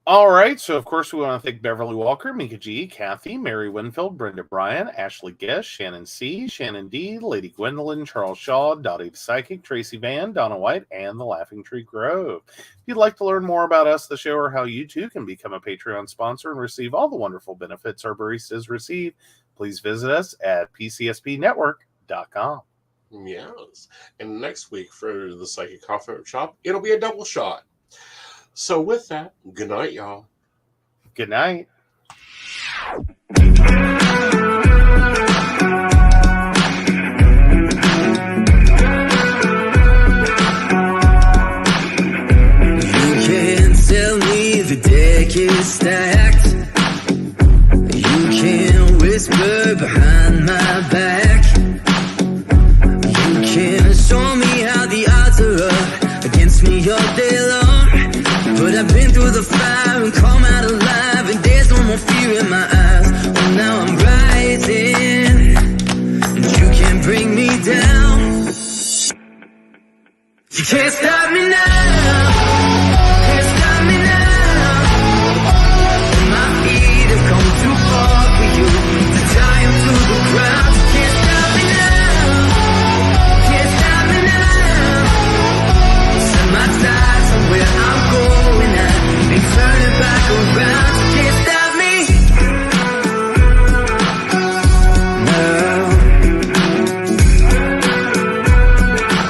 All right, so of course we want to thank Beverly Walker, Mika G, Kathy, Mary Winfield, Brenda Bryan, Ashley Guest, Shannon C, Shannon D, Lady Gwendolyn, Charles Shaw, Dottie the Psychic, Tracy Vann, Donna White, and the Laughing Tree Grove. If you'd like to learn more about us, the show, or how you too can become a Patreon sponsor and receive all the wonderful benefits our baristas receive, please visit us at pcspnetwork.com. Yes. And next week for the Psychic Coffee Shop, it'll be a double shot. So with that, good night, y'all. Good night. You can't tell me the deck is stacked. You can't whisper behind my back. You can't show me how the odds are up against me all day long. But I've been through the fire and come out alive, and there's no more fear in my eyes. Oh, now I'm rising, and you can't bring me down. You can't stop me now.